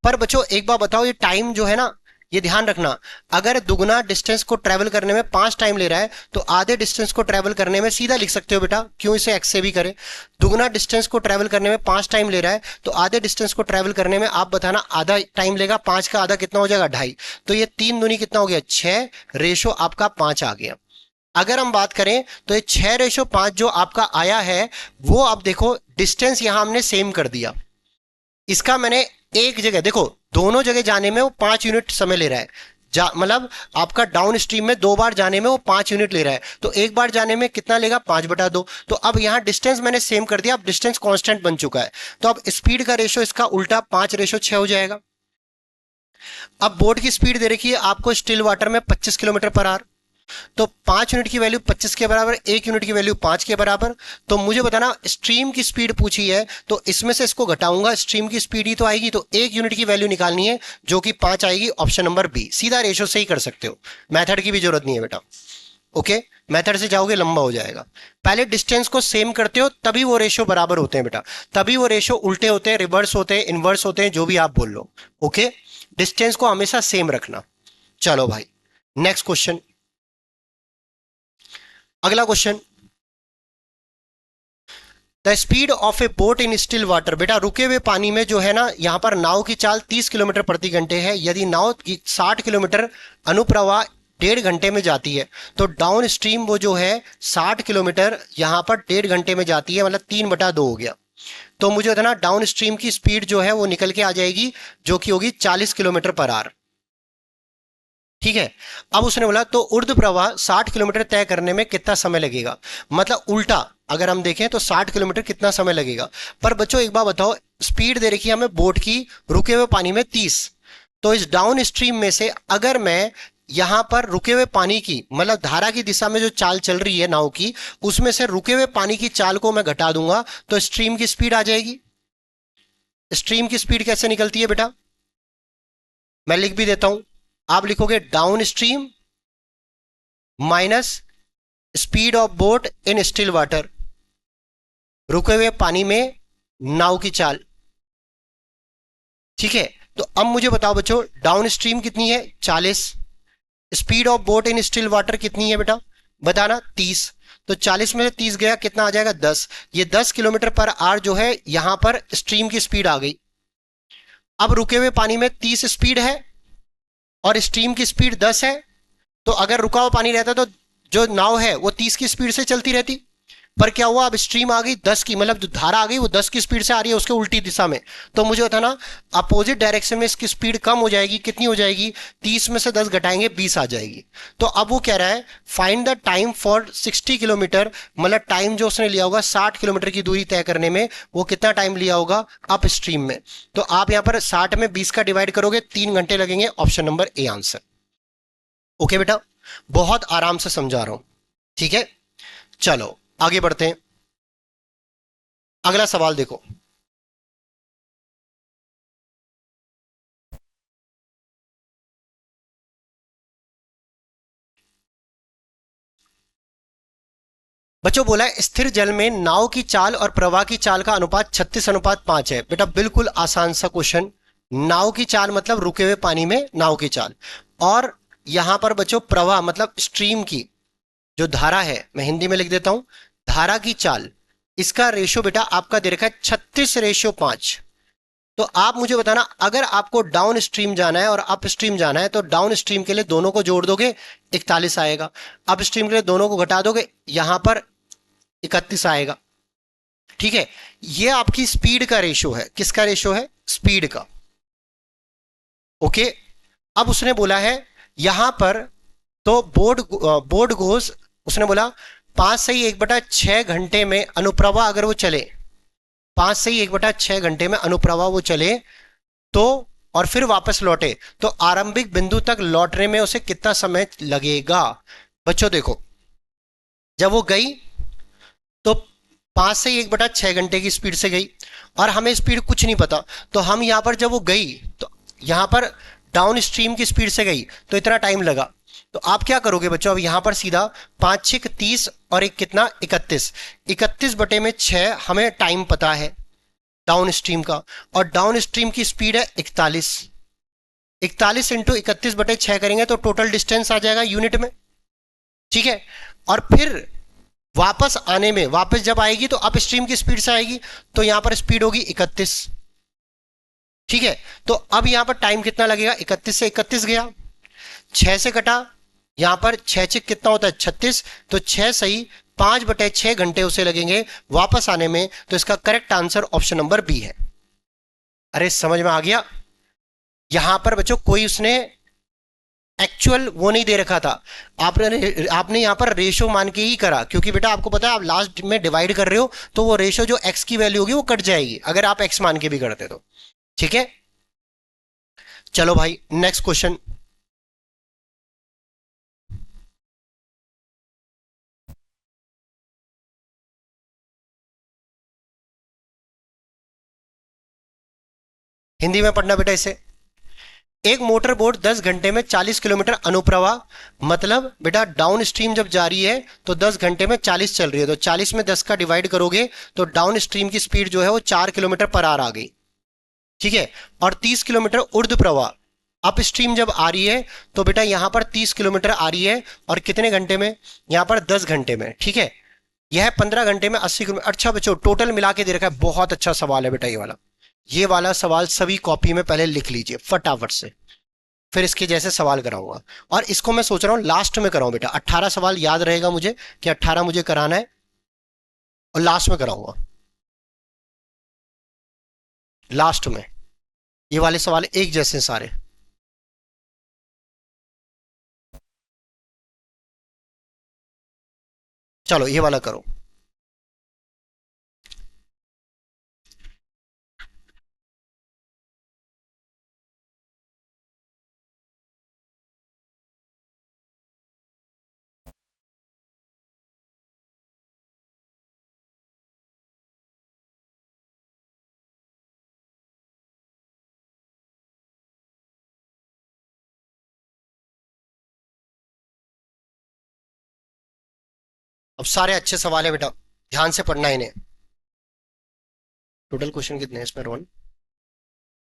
पर बच्चों एक बार बताओ, ये टाइम जो है ना, ये ध्यान रखना, अगर दुगना डिस्टेंस को ट्रेवल करने में 5 टाइम ले रहा है तो आधे डिस्टेंस को ट्रेवल करने में, सीधा लिख सकते हो बेटा, क्यों इसे एक्स से भी करें, दुगना डिस्टेंस को ट्रेवल करने में 5 टाइम ले रहा है तो आधे डिस्टेंस को ट्रेवल करने में आप बताना आधा टाइम लेगा, 5 का आधा कितना हो जाएगा 2.5, तो ये 3 दूनी कितना हो गया 6, रेशो आपका 5 आ गया। अगर हम बात करें तो ये 6:5 जो आपका आया है, वो आप देखो डिस्टेंस यहां हमने सेम कर दिया, इसका मैंने एक जगह देखो, दोनों जगह जाने में वो 5 यूनिट समय ले रहा है, मतलब आपका डाउन स्ट्रीम में 2 बार जाने में वो 5 यूनिट ले रहा है, तो एक बार जाने में कितना लेगा 5/2। तो अब यहां डिस्टेंस मैंने सेम कर दिया, अब डिस्टेंस कांस्टेंट बन चुका है, तो अब स्पीड का रेशो इसका उल्टा 5:6 हो जाएगा। अब बोट की स्पीड दे रखी है आपको स्टिल वाटर में 25 किलोमीटर पर आवर, तो 5 यूनिट की वैल्यू 25 के बराबर, 1 यूनिट की वैल्यू 5 के बराबर। तो मुझे बताना स्ट्रीम की स्पीड पूछी है, तो इसमें से इसको घटाऊंगा, स्ट्रीम की स्पीड ही तो आएगी, तो 1 यूनिट की वैल्यू निकालनी है जो कि 5 आएगी, ऑप्शन नंबर बी। सीधा रेशो से ही कर सकते हो, मेथड की भी जरूरत नहीं है बेटा। ओके, मेथड से जाओगे लंबा हो जाएगा, पहले डिस्टेंस को सेम करते हो तभी वो रेशो बराबर होते हैं बेटा, तभी वो रेशो उल्टे होते हैं, रिवर्स होते हैं, इनवर्स होते हैं, जो भी आप बोल लो। ओके, डिस्टेंस को हमेशा सेम रखना। चलो भाई नेक्स्ट क्वेश्चन, अगला question, the speed of a boat in still water. बेटा रुके हुए पानी में जो है ना, यहां पर नाव की चाल 30 किलोमीटर प्रति घंटे है, यदि नाव की 60 किलोमीटर अनुप्रवाह 1.5 घंटे में जाती है तो डाउन स्ट्रीम वो जो है 60 किलोमीटर यहां पर 1.5 घंटे में जाती है, मतलब 3/2 हो गया। तो मुझे बताना डाउन स्ट्रीम की स्पीड जो है वो निकल के आ जाएगी, जो कि होगी 40 किलोमीटर पर आवर। ठीक है, अब उसने बोला तो ऊर्ध्व प्रवाह 60 किलोमीटर तय करने में कितना समय लगेगा, मतलब उल्टा अगर हम देखें तो 60 किलोमीटर कितना समय लगेगा। पर बच्चों एक बार बताओ, स्पीड दे रखी है हमें बोट की रुके हुए पानी में 30, तो इस डाउन स्ट्रीम में से अगर मैं यहां पर रुके हुए पानी की, मतलब धारा की दिशा में जो चाल चल रही है नाव की, उसमें से रुके हुए पानी की चाल को मैं घटा दूंगा तो स्ट्रीम की स्पीड आ जाएगी। स्ट्रीम की स्पीड कैसे निकलती है बेटा, मैं लिख भी देता हूं, आप लिखोगे down stream minus speed of boat in still water, रुके हुए पानी में नाव की चाल। ठीक है, तो अब मुझे बताओ बच्चों डाउन स्ट्रीम कितनी है 40, speed of boat in still water कितनी है बेटा बताना 30, तो 40 में से 30 गया कितना आ जाएगा 10, ये 10 किलोमीटर पर आवर जो है यहां पर स्ट्रीम की स्पीड आ गई। अब रुके हुए पानी में 30 स्पीड है और स्ट्रीम की स्पीड 10 है, तो अगर रुका हुआ पानी रहता तो जो नाव है वो 30 की स्पीड से चलती रहती, पर क्या हुआ अब स्ट्रीम आ गई 10 की, मतलब जो धारा आ गई वो 10 की स्पीड से आ रही है उसके उल्टी दिशा में, तो मुझे बताना अपोजिट डायरेक्शन में इसकी स्पीड कम हो जाएगी, कितनी हो जाएगी 30 में से 10 घटाएंगे 20 आ जाएगी। तो अब वो कह रहा है find the time for 60 kilometre, मतलब टाइम जो उसने लिया होगा 60 किलोमीटर की दूरी तय करने में, वो कितना टाइम लिया होगा अप स्ट्रीम में। तो आप यहां पर 60 में 20 का डिवाइड करोगे 3 घंटे लगेंगे, option number A answer. Okay बेटा, बहुत आराम से समझा रहा हूं, ठीक है। चलो आगे बढ़ते हैं, अगला सवाल देखो, बच्चों बोला है स्थिर जल में नाव की चाल और प्रवाह की चाल का अनुपात 36:5 है। बेटा बिल्कुल आसान सा क्वेश्चन। नाव की चाल मतलब रुके हुए पानी में नाव की चाल, और यहां पर बच्चों प्रवाह मतलब स्ट्रीम की जो धारा है, मैं हिंदी में लिख देता हूं, धारा की चाल, इसका रेशो बेटा आपका दे रखा है 36:5। तो आप मुझे बताना, अगर आपको डाउन स्ट्रीम जाना है और अप स्ट्रीम जाना है तो डाउन स्ट्रीम के लिए दोनों को जोड़ दोगे 41 आएगा, अप स्ट्रीम के लिए दोनों को घटा दोगे यहां पर 31 आएगा। ठीक है, ये आपकी स्पीड का रेशो है। किसका रेशो है? स्पीड का। ओके, अब उसने बोला है यहां पर, तो बोर्ड गोस, उसने बोला 5/1/6 घंटे में अनुप्रवाह अगर वो चले, 5/1/6 घंटे में अनुप्रवाह वो चले तो, और फिर वापस लौटे तो आरंभिक बिंदु तक लौटने में उसे कितना समय लगेगा? बच्चों देखो, जब वो गई तो 5/1/6 घंटे की स्पीड से गई, और हमें स्पीड कुछ नहीं पता, तो हम यहां पर जब वो गई तो यहां पर डाउन स्ट्रीम की स्पीड से गई तो इतना टाइम लगा। तो आप क्या करोगे बच्चों, अब यहां पर सीधा 5×6 = 30 और एक कितना 31, 31/6 हमें टाइम पता है डाउन स्ट्रीम का, और डाउन स्ट्रीम की स्पीड है 41। 41 इंटू 31/6 करेंगे तो टोटल डिस्टेंस आ जाएगा यूनिट में। ठीक है, और फिर वापस आने में, वापस जब आएगी तो अप स्ट्रीम की स्पीड से आएगी, तो यहां पर स्पीड होगी 31। ठीक है, तो अब यहां पर टाइम कितना लगेगा? 31 से 31 गया, 6 से कटा, यहां पर 6×6 कितना होता है? 36, तो 6 सही 5/6 घंटे उसे लगेंगे वापस आने में। तो इसका correct answer option number B है। अरे समझ में आ गया? यहां पर बच्चों कोई उसने एक्चुअल वो नहीं दे रखा था, आपने यहां पर रेशो मान के ही करा, क्योंकि बेटा आपको पता है आप लास्ट में डिवाइड कर रहे हो तो वो रेशो जो एक्स की वैल्यू होगी वो कट जाएगी अगर आप एक्स मान के भी करते तो। ठीक है, चलो भाई नेक्स्ट क्वेश्चन। हिंदी में पढ़ना बेटा इसे। एक मोटर बोट 10 घंटे में 40 किलोमीटर अनुप्रवाह, मतलब बेटा डाउन स्ट्रीम जब जा रही है तो 10 घंटे में 40 चल रही है, तो 40 में 10 का डिवाइड करोगे तो डाउन स्ट्रीम की स्पीड जो है वो 4 किलोमीटर पर आवर आ गई। ठीक है, और 30 किलोमीटर ऊर्ध्व प्रवाह अप स्ट्रीम जब आ रही है तो बेटा यहां पर 30 किलोमीटर आ रही है, और कितने घंटे में? यहां पर 10 घंटे में। ठीक है, यह 15 घंटे में 80 किलोमीटर। अच्छा बच्चों टोटल मिला के दे रखा है। बहुत अच्छा सवाल है बेटा ये वाला सवाल सभी कॉपी में पहले लिख लीजिए फटाफट से, फिर इसके जैसे सवाल कराऊंगा। और इसको मैं सोच रहा हूं लास्ट में कराऊं बेटा, 18 सवाल याद रहेगा मुझे कि 18 मुझे कराना है, और लास्ट में कराऊंगा, लास्ट में। ये वाले सवाल एक जैसे सारे। चलो ये वाला करो। अब सारे अच्छे सवाल है बेटा, ध्यान से पढ़ना इन्हें। टोटल क्वेश्चन कितने हैं इसमें रोहन?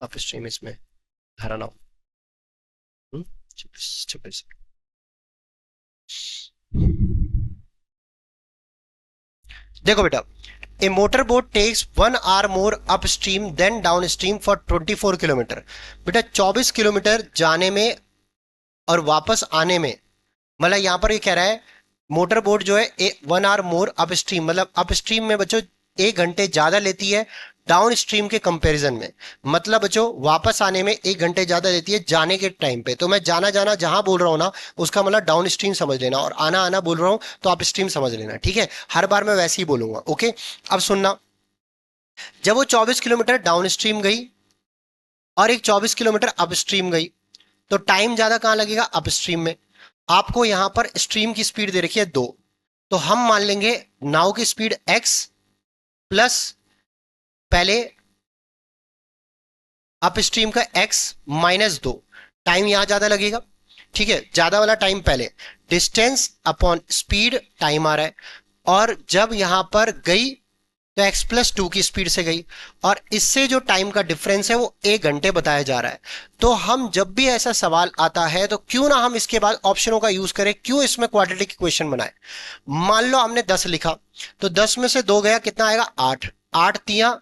आप स्ट्रीम इसमें धारा ना हो। 26। देखो बेटा, a motor boat takes 1 hour more upstream than downstream for 24 kilometre. बेटा 24 किलोमीटर जाने में और वापस आने में, मतलब यहां पर ये कह रहा है मोटर बोट जो है 1 hour मोर अप स्ट्रीम, मतलब अप स्ट्रीम में बच्चों 1 घंटे ज्यादा लेती है डाउन स्ट्रीम के कंपैरिजन में। मतलब बच्चों वापस आने में 1 घंटे ज्यादा लेती है जाने के टाइम पे। तो मैं जाना जाना जहां बोल रहा हूं ना उसका मतलब डाउन स्ट्रीम समझ लेना, और आना आना बोल रहा हूं तो आप स्ट्रीम समझ लेना। ठीक है, हर बार मैं वैसे ही बोलूंगा। ओके, अब सुनना, जब वो 24 किलोमीटर डाउन स्ट्रीम गई और एक 24 किलोमीटर अप स्ट्रीम गई, तो टाइम ज्यादा कहां लगेगा? अप स्ट्रीम में। आपको यहां पर स्ट्रीम की स्पीड दे रखी है 2, तो हम मान लेंगे नाव की स्पीड x प्लस पहले अप स्ट्रीम का x -2। टाइम यहां ज्यादा लगेगा। ठीक है, ज्यादा वाला टाइम पहले, डिस्टेंस अपॉन स्पीड टाइम आ रहा है, और जब यहां पर गई तो x+2 की स्पीड से गई, और इससे जो टाइम का डिफरेंस है वो 1 घंटे बताया जा रहा है। तो हम जब भी ऐसा सवाल आता है तो क्यों ना हम इसके बाद ऑप्शनों का यूज करें, क्यों इसमें क्वाड्रेटिक इक्वेशन बनाए। मान लो हमने 10 लिखा, तो 10 में से 2 गया, कितना आएगा 8, 8 तिया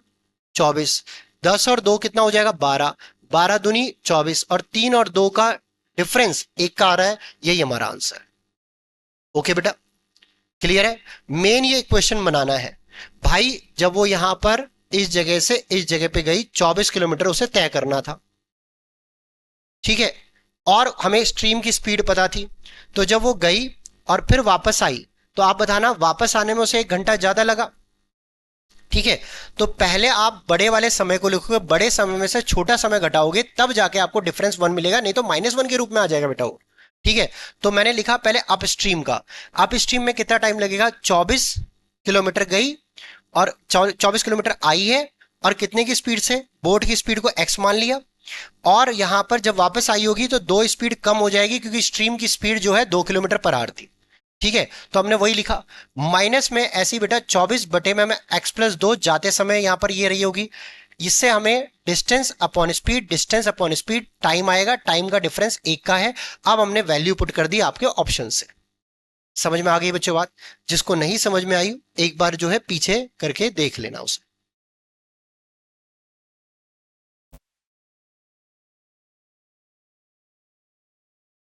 24, 10 और 2 कितना हो जाएगा 12, 12 दूनी 24, और 3 और 2 का डिफरेंस 1 का आ रहा है। यही हमारा आंसर। ओके बेटा, क्लियर है। मेन ये इक्वेशन बनाना है भाई। जब वो यहां पर इस जगह से इस जगह पे गई, 24 किलोमीटर उसे तय करना था, ठीक है, और हमें स्ट्रीम की स्पीड पता थी। तो जब वो गई और फिर वापस आई, तो आप बताना वापस आने में उसे 1 घंटा ज्यादा लगा, ठीक है। तो पहले आप बड़े वाले समय को लिखोगे, बड़े समय में से छोटा समय घटाओगे, तब जाके आपको डिफरेंस 1 मिलेगा, नहीं तो -1 के रूप में आ जाएगा बेटा वो, ठीक है। तो मैंने लिखा पहले अप स्ट्रीम का। अप स्ट्रीम में कितना टाइम लगेगा, 24 किलोमीटर गई और 24 किलोमीटर आई है, और कितने की स्पीड से, बोट की स्पीड को x मान लिया, और यहां पर जब वापस आई होगी तो 2 स्पीड कम हो जाएगी, क्योंकि स्ट्रीम की स्पीड जो है 2 किलोमीटर पर आवर थी, ठीक है। तो हमने वही लिखा। माइनस में ऐसी बेटा 24 बटे में x+2 जाते समय यहां पर ये रही होगी, इससे हमें distance upon speed, distance upon speed, time आएगा, टाइम का डिफरेंस 1 का है। अब हमने वैल्यू पुट कर दी आपके ऑप्शन से। समझ में आ गई बच्चों बात। जिसको नहीं समझ में आई एक बार जो है पीछे करके देख लेना उसे।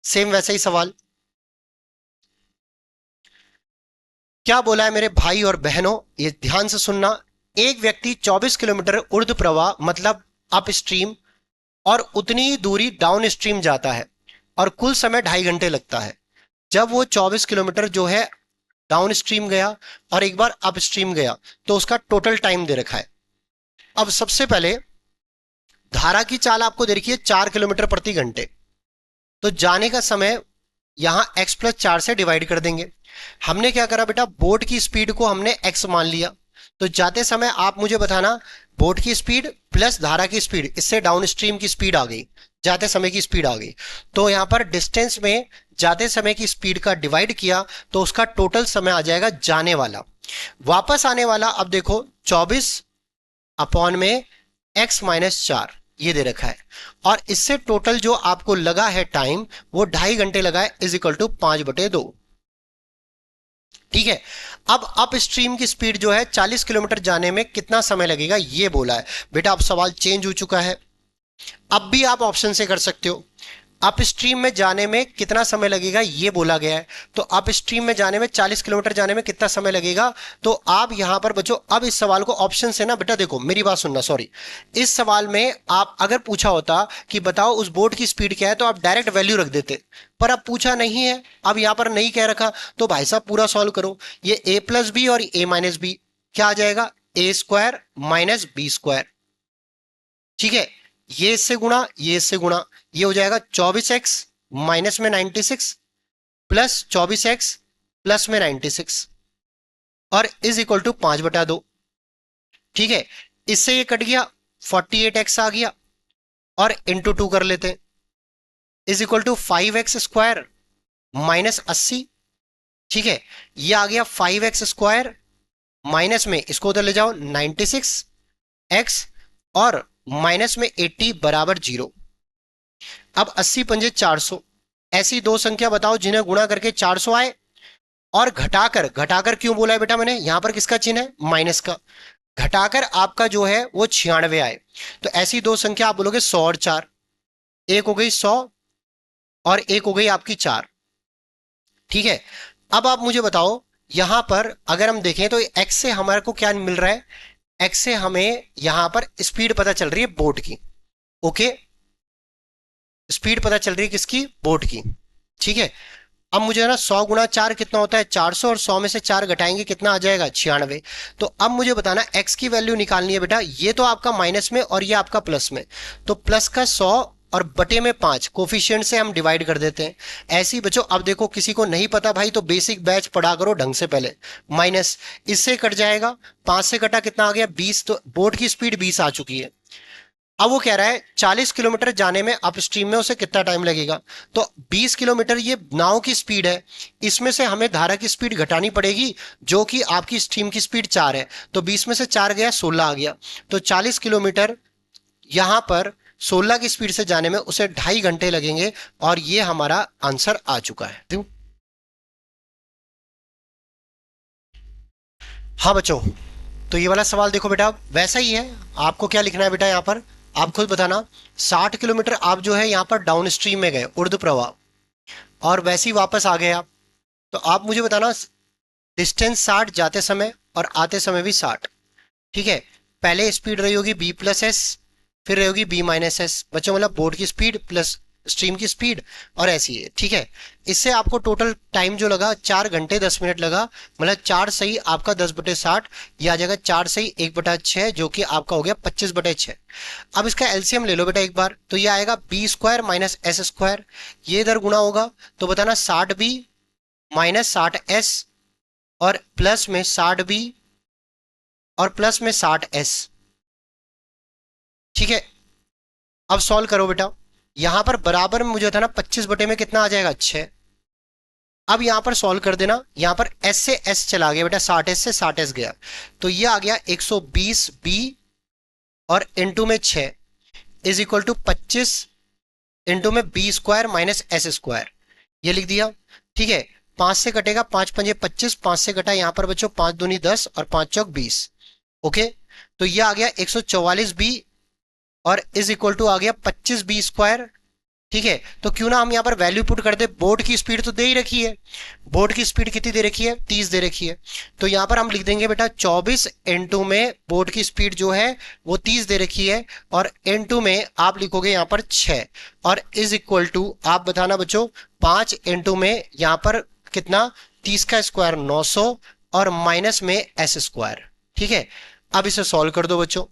सेम वैसा ही सवाल। क्या बोला है मेरे भाई और बहनों, ये ध्यान से सुनना। एक व्यक्ति 24 किलोमीटर ऊर्ध्व प्रवाह मतलब अप स्ट्रीम और उतनी ही दूरी डाउन स्ट्रीम जाता है, और कुल समय 2.5 घंटे लगता है। जब वो 24 किलोमीटर जो है डाउन स्ट्रीम गया और एक बार अप स्ट्रीम गया, तो उसका टोटल टाइम दे रखा है। अब सबसे पहले धारा की चाल आपको दे रखी है 4 किलोमीटर प्रति घंटे, तो जाने का समय यहां x+4 से डिवाइड कर देंगे। हमने क्या करा बेटा, बोट की स्पीड को हमने x मान लिया। तो जाते समय आप मुझे बताना, बोट की स्पीड प्लस धारा की स्पीड, इससे डाउन स्ट्रीम की स्पीड आ गई, जाते समय की स्पीड आ गई। तो यहां पर डिस्टेंस में जाते समय की स्पीड का डिवाइड किया, तो उसका टोटल समय आ जाएगा जाने वाला। वापस आने वाला अब देखो 24 अपॉन में x-4 ये दे रखा है, और इससे टोटल जो आपको लगा है टाइम वो 2.5 घंटे लगा है, इज इक्वल टू 5/2, ठीक है। अब अप स्ट्रीम की स्पीड जो है 40 किलोमीटर जाने में कितना समय लगेगा ये बोला है बेटा। अब सवाल चेंज हो चुका है, अब भी आप ऑप्शन से कर सकते हो। अप स्ट्रीम में जाने में कितना समय लगेगा ये बोला गया है, तो अप स्ट्रीम में जाने में 40 किलोमीटर जाने में कितना समय लगेगा। तो आप यहां पर बच्चों अब इस सवाल को ऑप्शन से ना बेटा, देखो मेरी बात सुनना, सॉरी, इस सवाल में आप अगर पूछा होता कि बताओ उस बोट की स्पीड क्या है, तो आप डायरेक्ट वैल्यू रख देते, पर अब पूछा नहीं है, अब यहां पर नहीं कह रखा, तो भाई साहब पूरा सॉल्व करो। ये a+b और a-b क्या आ जाएगा, a² - b², ठीक है। ये इससे गुणा, ये इससे गुणा, ये हो जाएगा 24x माइनस में 96 प्लस 24x प्लस में 96, और इज इक्वल टू 5/2, ठीक है। इससे ये कट गया, 48x आ गया, और इंटू 2 कर लेते हैं, is equal to 5x² minus 80, ठीक है। ये आ गया 5x² माइनस में इसको उधर ले जाओ 96x, और माइनस में 80 बराबर 0। अब 80 पंजे 400, ऐसी दो संख्या बताओ जिन्हें गुणा करके 400 आए, और घटाकर, घटाकर क्यों बोला है बेटा मैंने, यहां पर किसका चिन्ह है, माइनस का, घटाकर आपका जो है वो 96 आए। तो ऐसी दो संख्या आप बोलोगे 100 और 4, एक हो गई 100 और एक हो गई आपकी 4, ठीक है। अब आप मुझे बताओ, यहां पर अगर हम देखें तो x से हमारे को क्या मिल रहा है, x से हमें यहां पर स्पीड पता चल रही है बोट की, ओके, स्पीड पता चल रही है किसकी, बोट की, ठीक है। अब मुझे ना 100 गुणा 4 कितना होता है 400, और 100 में से 4 घटाएंगे कितना आ जाएगा 96। तो अब मुझे बताना x की वैल्यू निकालनी है बेटा, ये तो आपका माइनस में और ये आपका प्लस में, तो प्लस का 100 और बटे में 5 कोफिशिएंट से हम डिवाइड कर देते हैं। ऐसी बच्चों अब देखो किसी को नहीं पता भाई तो बेसिक बैच पढ़ा करो ढंग से पहले। माइनस इससे कट जाएगा, 5 से कटा कितना आ गया 20, तो बोट की स्पीड 20 आ चुकी है। अब वो कह रहा है 40 किलोमीटर जाने में अप स्ट्रीम में उसे कितना टाइम लगेगा। तो 20 किलोमीटर ये नाव की स्पीड है, इसमें से हमें धारा की स्पीड घटानी पड़ेगी, जो कि आपकी स्ट्रीम की स्पीड 4 है। तो 20 में से 4 गया, 16 आ गया। तो 40 किलोमीटर यहां पर 16 की स्पीड से जाने में उसे 2.5 घंटे लगेंगे, और ये हमारा आंसर आ चुका है। हाँ बच्चों, तो ये वाला सवाल देखो बेटा, वैसा ही है। आपको क्या लिखना है बेटा यहाँ पर, आप खुद बताना। 60 किलोमीटर आप जो है यहाँ पर डाउन स्ट्रीम में गए, ऊर्ध्व प्रवाह, और वैसे ही वापस आ गए आप। तो आप मुझे बताना, डिस्टेंस 60 जाते समय और आते समय भी 60। ठीक है, पहले स्पीड रही होगी b+s, फिर रही होगी b-s। बच्चों मतलब बोर्ड की स्पीड प्लस स्ट्रीम की स्पीड, और ऐसी है। ठीक है, इससे आपको टोटल टाइम जो लगा 4 घंटे 10 मिनट लगा। मतलब 4 सही आपका 10/60, यह आ जाएगा 4 सही 1/6, जो कि आपका हो गया 25/6। अब इसका एलसीएम ले लो बेटा एक बार, तो ये आएगा b² - s²। ये इधर गुणा होगा, तो बताना 60b -60s और प्लस में 60b और प्लस में 60s। ठीक है, अब सॉल्व करो बेटा। यहां पर बराबर में मुझे था ना, 25 बटे में कितना आ जाएगा, 6। अब यहां पर सॉल्व कर देना, यहां पर s से s चला गया बेटा, 60s से 60s गया, तो ये आ गया 120b और इंटू में 6 इज इक्वल टू 25 इंटू में b² - s²। ये लिख दिया। ठीक है, 5 से कटेगा, 5×5 = 25, 5 से कटा यहाँ पर बच्चों 5 दूनी 10 और 5 चौक 20। ओके, तो ये आ गया 144b और इज इक्वल टू आ गया 25b²। ठीक है, तो क्यों ना हम यहाँ पर वैल्यू पुट कर दे। बोर्ड की स्पीड तो दे ही रखी है, बोर्ड की स्पीड कितनी दे रखी है, 30 दे रखी है। तो यहाँ पर हम लिख देंगे बेटा 24 इंटू में बोर्ड की स्पीड जो है वो 30 दे रखी है, और इंटू में आप लिखोगे यहाँ पर 6, और इज इक्वल टू आप बताना बच्चों 5 इंटू में यहाँ पर कितना, 30 का स्क्वायर 900 और माइनस में s²। ठीक है, अब इसे सॉल्व कर दो बच्चों।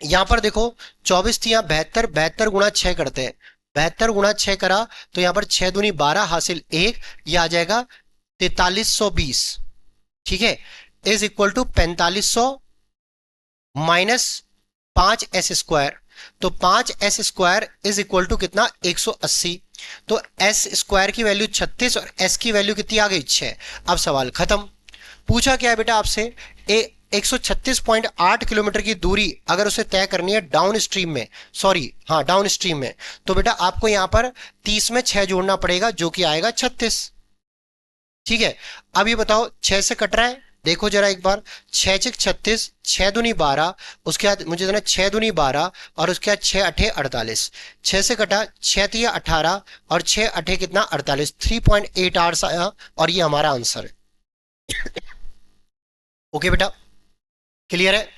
यहां पर देखो 24 थी, यहाँ 72, 72 गुणा 6 करते हैं। 72 गुणा 6 करा, तो यहां पर 6 दूनी 12 हासिल 1, ये आ जाएगा 4320। ठीक है, is equal to 4500 minus 5s²। तो 5s² इज इक्वल टू कितना, 180। तो s² की वैल्यू 36 और s की वैल्यू कितनी आ गई, 6। अब सवाल खत्म। पूछा क्या है बेटा आपसे, 136.8 किलोमीटर की दूरी अगर उसे तय करनी है डाउन स्ट्रीम में, सॉरी हाँ डाउन स्ट्रीम में, तो बेटा आपको यहां पर 30 में 6 जोड़ना पड़ेगा, जो कि आएगा 36। ठीक है, अब ये बताओ 6 से कट रहा है, देखो जरा एक बार, 6×6 = 36, 6 दूनी 12, उसके बाद मुझे देना 6 दूनी 12 और उसके बाद 6 अठे 48। 6 से कटा, 6 तिया 18 और 6 अठे कितना, 48, 3.8 आवर्स आया, और ये हमारा आंसर है। ओके बेटा, क्लियर है।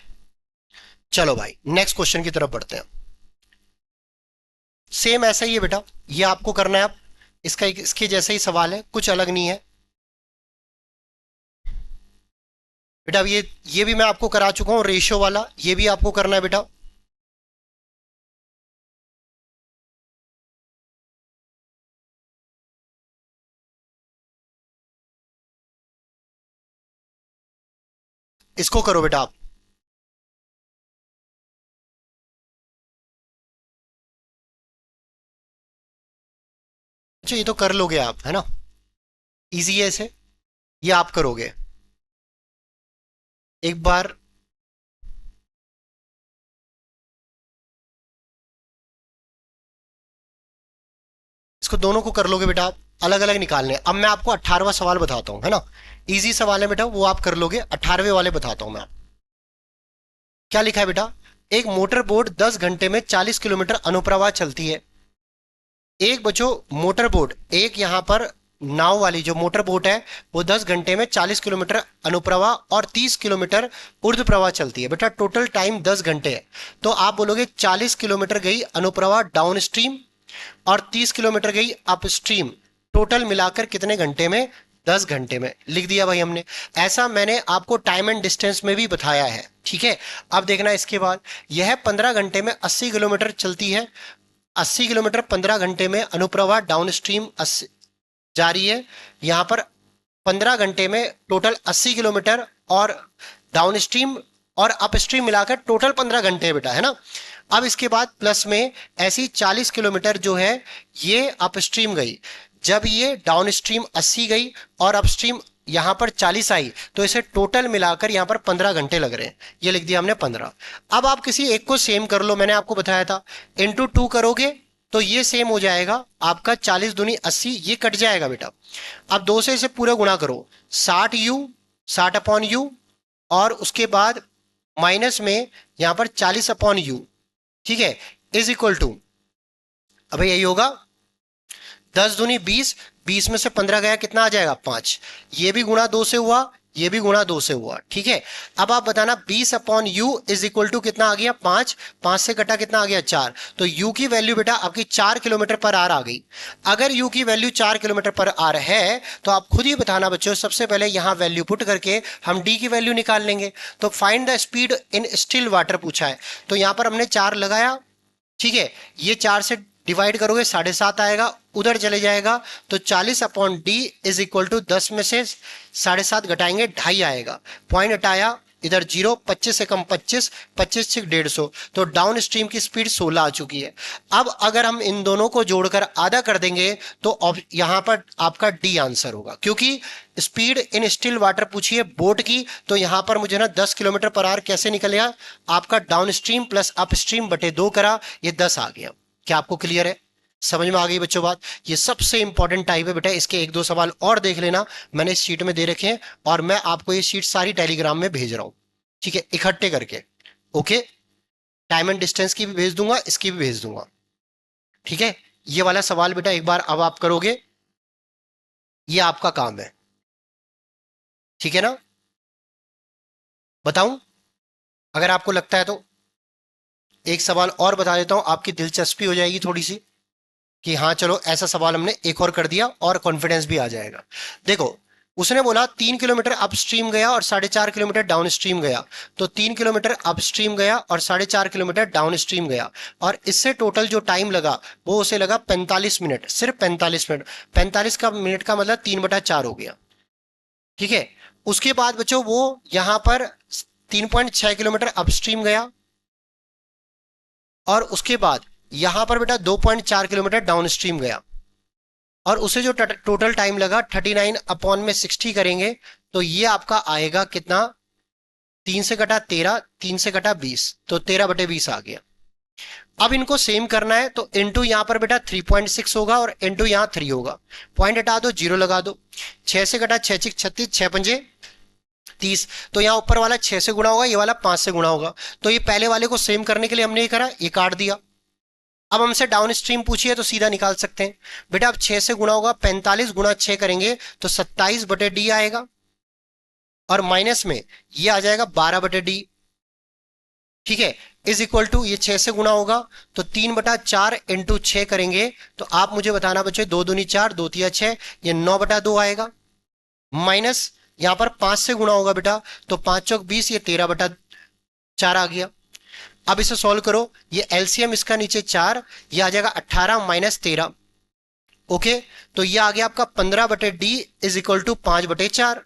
चलो भाई नेक्स्ट क्वेश्चन की तरफ बढ़ते हैं। सेम ऐसा ही है बेटा, ये आपको करना है। अब इसका इसके जैसा ही सवाल है, कुछ अलग नहीं है बेटा। अब ये भी मैं आपको करा चुका हूं, रेशियो वाला, ये भी आपको करना है बेटा। इसको करो बेटा आप। अच्छा, ये तो कर लोगे आप, है ना, इजी है इसे, ये आप करोगे एक बार। इसको दोनों को कर लोगे बेटा आप, अलग अलग निकालने। अब मैं आपको 18वां सवाल बताता हूं, है ना, इजी सवाल है बेटा, वो आप कर लोगे। 18वें वाले बताता हूं मैं। क्या लिखा है बेटा, एक मोटर बोट 10 घंटे में 40 किलोमीटर अनुप्रवाह चलती है। एक बच्चों मोटर बोट, एक यहां पर नाव वाली जो मोटर बोट है, वो 10 घंटे में 40 किलोमीटर अनुप्रवाह और 30 किलोमीटर ऊर्ध्व प्रवाह चलती है। बेटा टोटल टाइम 10 घंटे है, तो आप बोलोगे 40 किलोमीटर गई अनुप्रवाह डाउन स्ट्रीम और 30 किलोमीटर गई अप स्ट्रीम, टोटल मिलाकर कितने घंटे में, 10 घंटे में। लिख दिया भाई हमने। ऐसा मैंने आपको टाइम एंड डिस्टेंस में भी बताया है। ठीक है, अब देखना इसके बाद, यह 15 घंटे में 80 किलोमीटर चलती है। 80 किलोमीटर 15 घंटे में अनुप्रवाह डाउन स्ट्रीम जारी है। यहां पर 15 घंटे में टोटल 80 किलोमीटर और डाउन स्ट्रीम और अपस्ट्रीम मिलाकर टोटल 15 घंटे है बेटा, है ना। अब इसके बाद प्लस में ऐसी 40 किलोमीटर जो है ये अपस्ट्रीम गई। जब ये डाउन स्ट्रीम 80 गई और अपस्ट्रीम यहां पर 40 आई, तो इसे टोटल मिलाकर यहां पर 15 घंटे लग रहे हैं। ये लिख दिया हमने 15। अब आप किसी एक को सेम कर लो, मैंने आपको बताया था इंटू 2 करोगे तो ये सेम हो जाएगा आपका 40 दूनी 80, ये कट जाएगा बेटा। अब 2 से इसे पूरा गुणा करो, 60u 60/u और उसके बाद माइनस में यहां पर 40/u, ठीक है, इज इक्वल टू, अब यही होगा 10 दूनी 20, 20 में से 15 गया कितना आ जाएगा 5। ये भी गुणा 2 से हुआ, ये भी गुणा 2 से हुआ, ठीक है। अब आप बताना 20/u इज इक्वल टू कितना आ गया 5, 5 से कटा कितना आ गया 4। तो u की वैल्यू बेटा आपकी 4 किलोमीटर पर आर आ गई। अगर u की वैल्यू 4 किलोमीटर पर आर है तो आप खुद ही बताना बच्चों, सबसे पहले यहां वैल्यू पुट करके हम d की वैल्यू निकाल लेंगे। तो find the speed in still water पूछा है, तो यहां पर हमने 4 लगाया, ठीक है। ये 4 से डिवाइड करोगे 7.5 आएगा, उधर चले जाएगा तो 40/d इज इक्वल टू 10 में से 7.5 घटाएंगे 2.5 आएगा। पॉइंट हटाया, इधर 0, 25 से कम 25, 25 से 150, तो डाउन स्ट्रीम की स्पीड 16 आ चुकी है। अब अगर हम इन दोनों को जोड़कर आधा कर देंगे तो यहां पर आपका डी आंसर होगा, क्योंकि स्पीड इन स्टिल वाटर पूछी है बोट की, तो यहां पर मुझे ना 10 किलोमीटर पर आवर कैसे निकलेगा, आपका down stream plus up stream बटे 2 करा, ये 10 आ गया। क्या आपको क्लियर है, समझ में आ गई बच्चों बात। ये सबसे इंपॉर्टेंट टाइप है बेटा, इसके 1-2 सवाल और देख लेना, मैंने इस शीट में दे रखे हैं और मैं आपको ये शीट सारी टेलीग्राम में भेज रहा हूं, ठीक है, इकट्ठे करके। ओके, टाइम एंड डिस्टेंस की भी भेज दूंगा, इसकी भी भेज दूंगा, ठीक है। ये वाला सवाल बेटा एक बार अब आप करोगे, ये आपका काम है, ठीक है ना। बताऊं, अगर आपको लगता है तो एक सवाल और बता देता हूं, आपकी दिलचस्पी हो जाएगी थोड़ी सी कि हाँ चलो ऐसा सवाल हमने एक और कर दिया और कॉन्फिडेंस भी आ जाएगा। देखो, उसने बोला 3 किलोमीटर अपस्ट्रीम गया और 4.5 किलोमीटर डाउन स्ट्रीम गया, तो 3 किलोमीटर अपस्ट्रीम गया और 4.5 किलोमीटर डाउन स्ट्रीम गया, और इससे टोटल जो टाइम लगा वो उसे लगा 45 मिनट, सिर्फ 45 मिनट। 45 का मिनट का मतलब 3/4 हो गया, ठीक है। उसके बाद बच्चों वो यहां पर 3.6 किलोमीटर अपस्ट्रीम गया और उसके बाद यहां पर बेटा 2.4 किलोमीटर डाउन स्ट्रीम गया, और उसे जो टोटल टाइम लगा 39/60 करेंगे तो ये आपका आएगा कितना, 3 से कटा 13, 3 से कटा 20, तो 13/20 आ गया। अब इनको सेम करना है तो इनटू यहां पर बेटा 3.6 होगा और इनटू यहां 3 होगा, पॉइंट हटा दो, 0 लगा दो। 6 से कटा 6 6 36, 6 पंजे 30, तो यहां ऊपर वाला 6 से गुणा होगा, ये वाला 5 से गुणा होगा। तो ये पहले वाले को सेम करने के लिए हमने ये करा, ये काट दिया। अब हमसे डाउन स्ट्रीम पूछी है तो सीधा निकाल सकते हैं बेटा। अब 6 से गुणा होगा, 45 गुणा 6 करेंगे तो 27/d आएगा, और माइनस में ये आ जाएगा 12/d, ठीक है, इज इक्वल टू ये 6 से गुणा होगा तो 3/4 इंटू 6 करेंगे तो आप मुझे बताना बच्चे, 2 दूनी 4, 2 तिया 6, ये 9/2 आएगा। माइनस यहां पर 5 से गुणा होगा बेटा तो 5 चौक 20, ये 13/4 आ गया। अब इसे सॉल्व करो, ये एलसीएम इसका नीचे 4, ये आ जाएगा 18 माइनस 13, ओके। तो ये आ गया आपका 15/d इज इक्वल टू 5/4,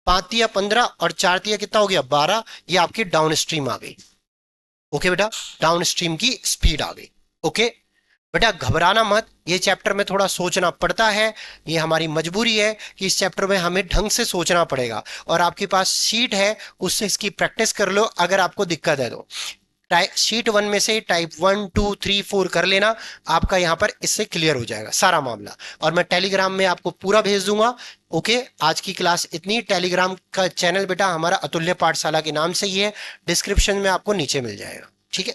5 तिया 15 और 4 तिया कितना हो गया 12, ये आपकी डाउन स्ट्रीम आ गई। ओके बेटा, डाउन स्ट्रीम की स्पीड आ गई। ओके बेटा, घबराना मत, ये चैप्टर में थोड़ा सोचना पड़ता है, ये हमारी मजबूरी है कि इस चैप्टर में हमें ढंग से सोचना पड़ेगा, और आपके पास शीट है उससे इसकी प्रैक्टिस कर लो। अगर आपको दिक्कत है तो शीट 1 में से टाइप 1 2 3 4 कर लेना, आपका यहां पर इससे क्लियर हो जाएगा सारा मामला, और मैं टेलीग्राम में आपको पूरा भेज दूंगा। ओके, आज की क्लास इतनी। टेलीग्राम का चैनल बेटा हमारा अतुल्य पाठशाला के नाम से ही है, डिस्क्रिप्शन में आपको नीचे मिल जाएगा, ठीक है।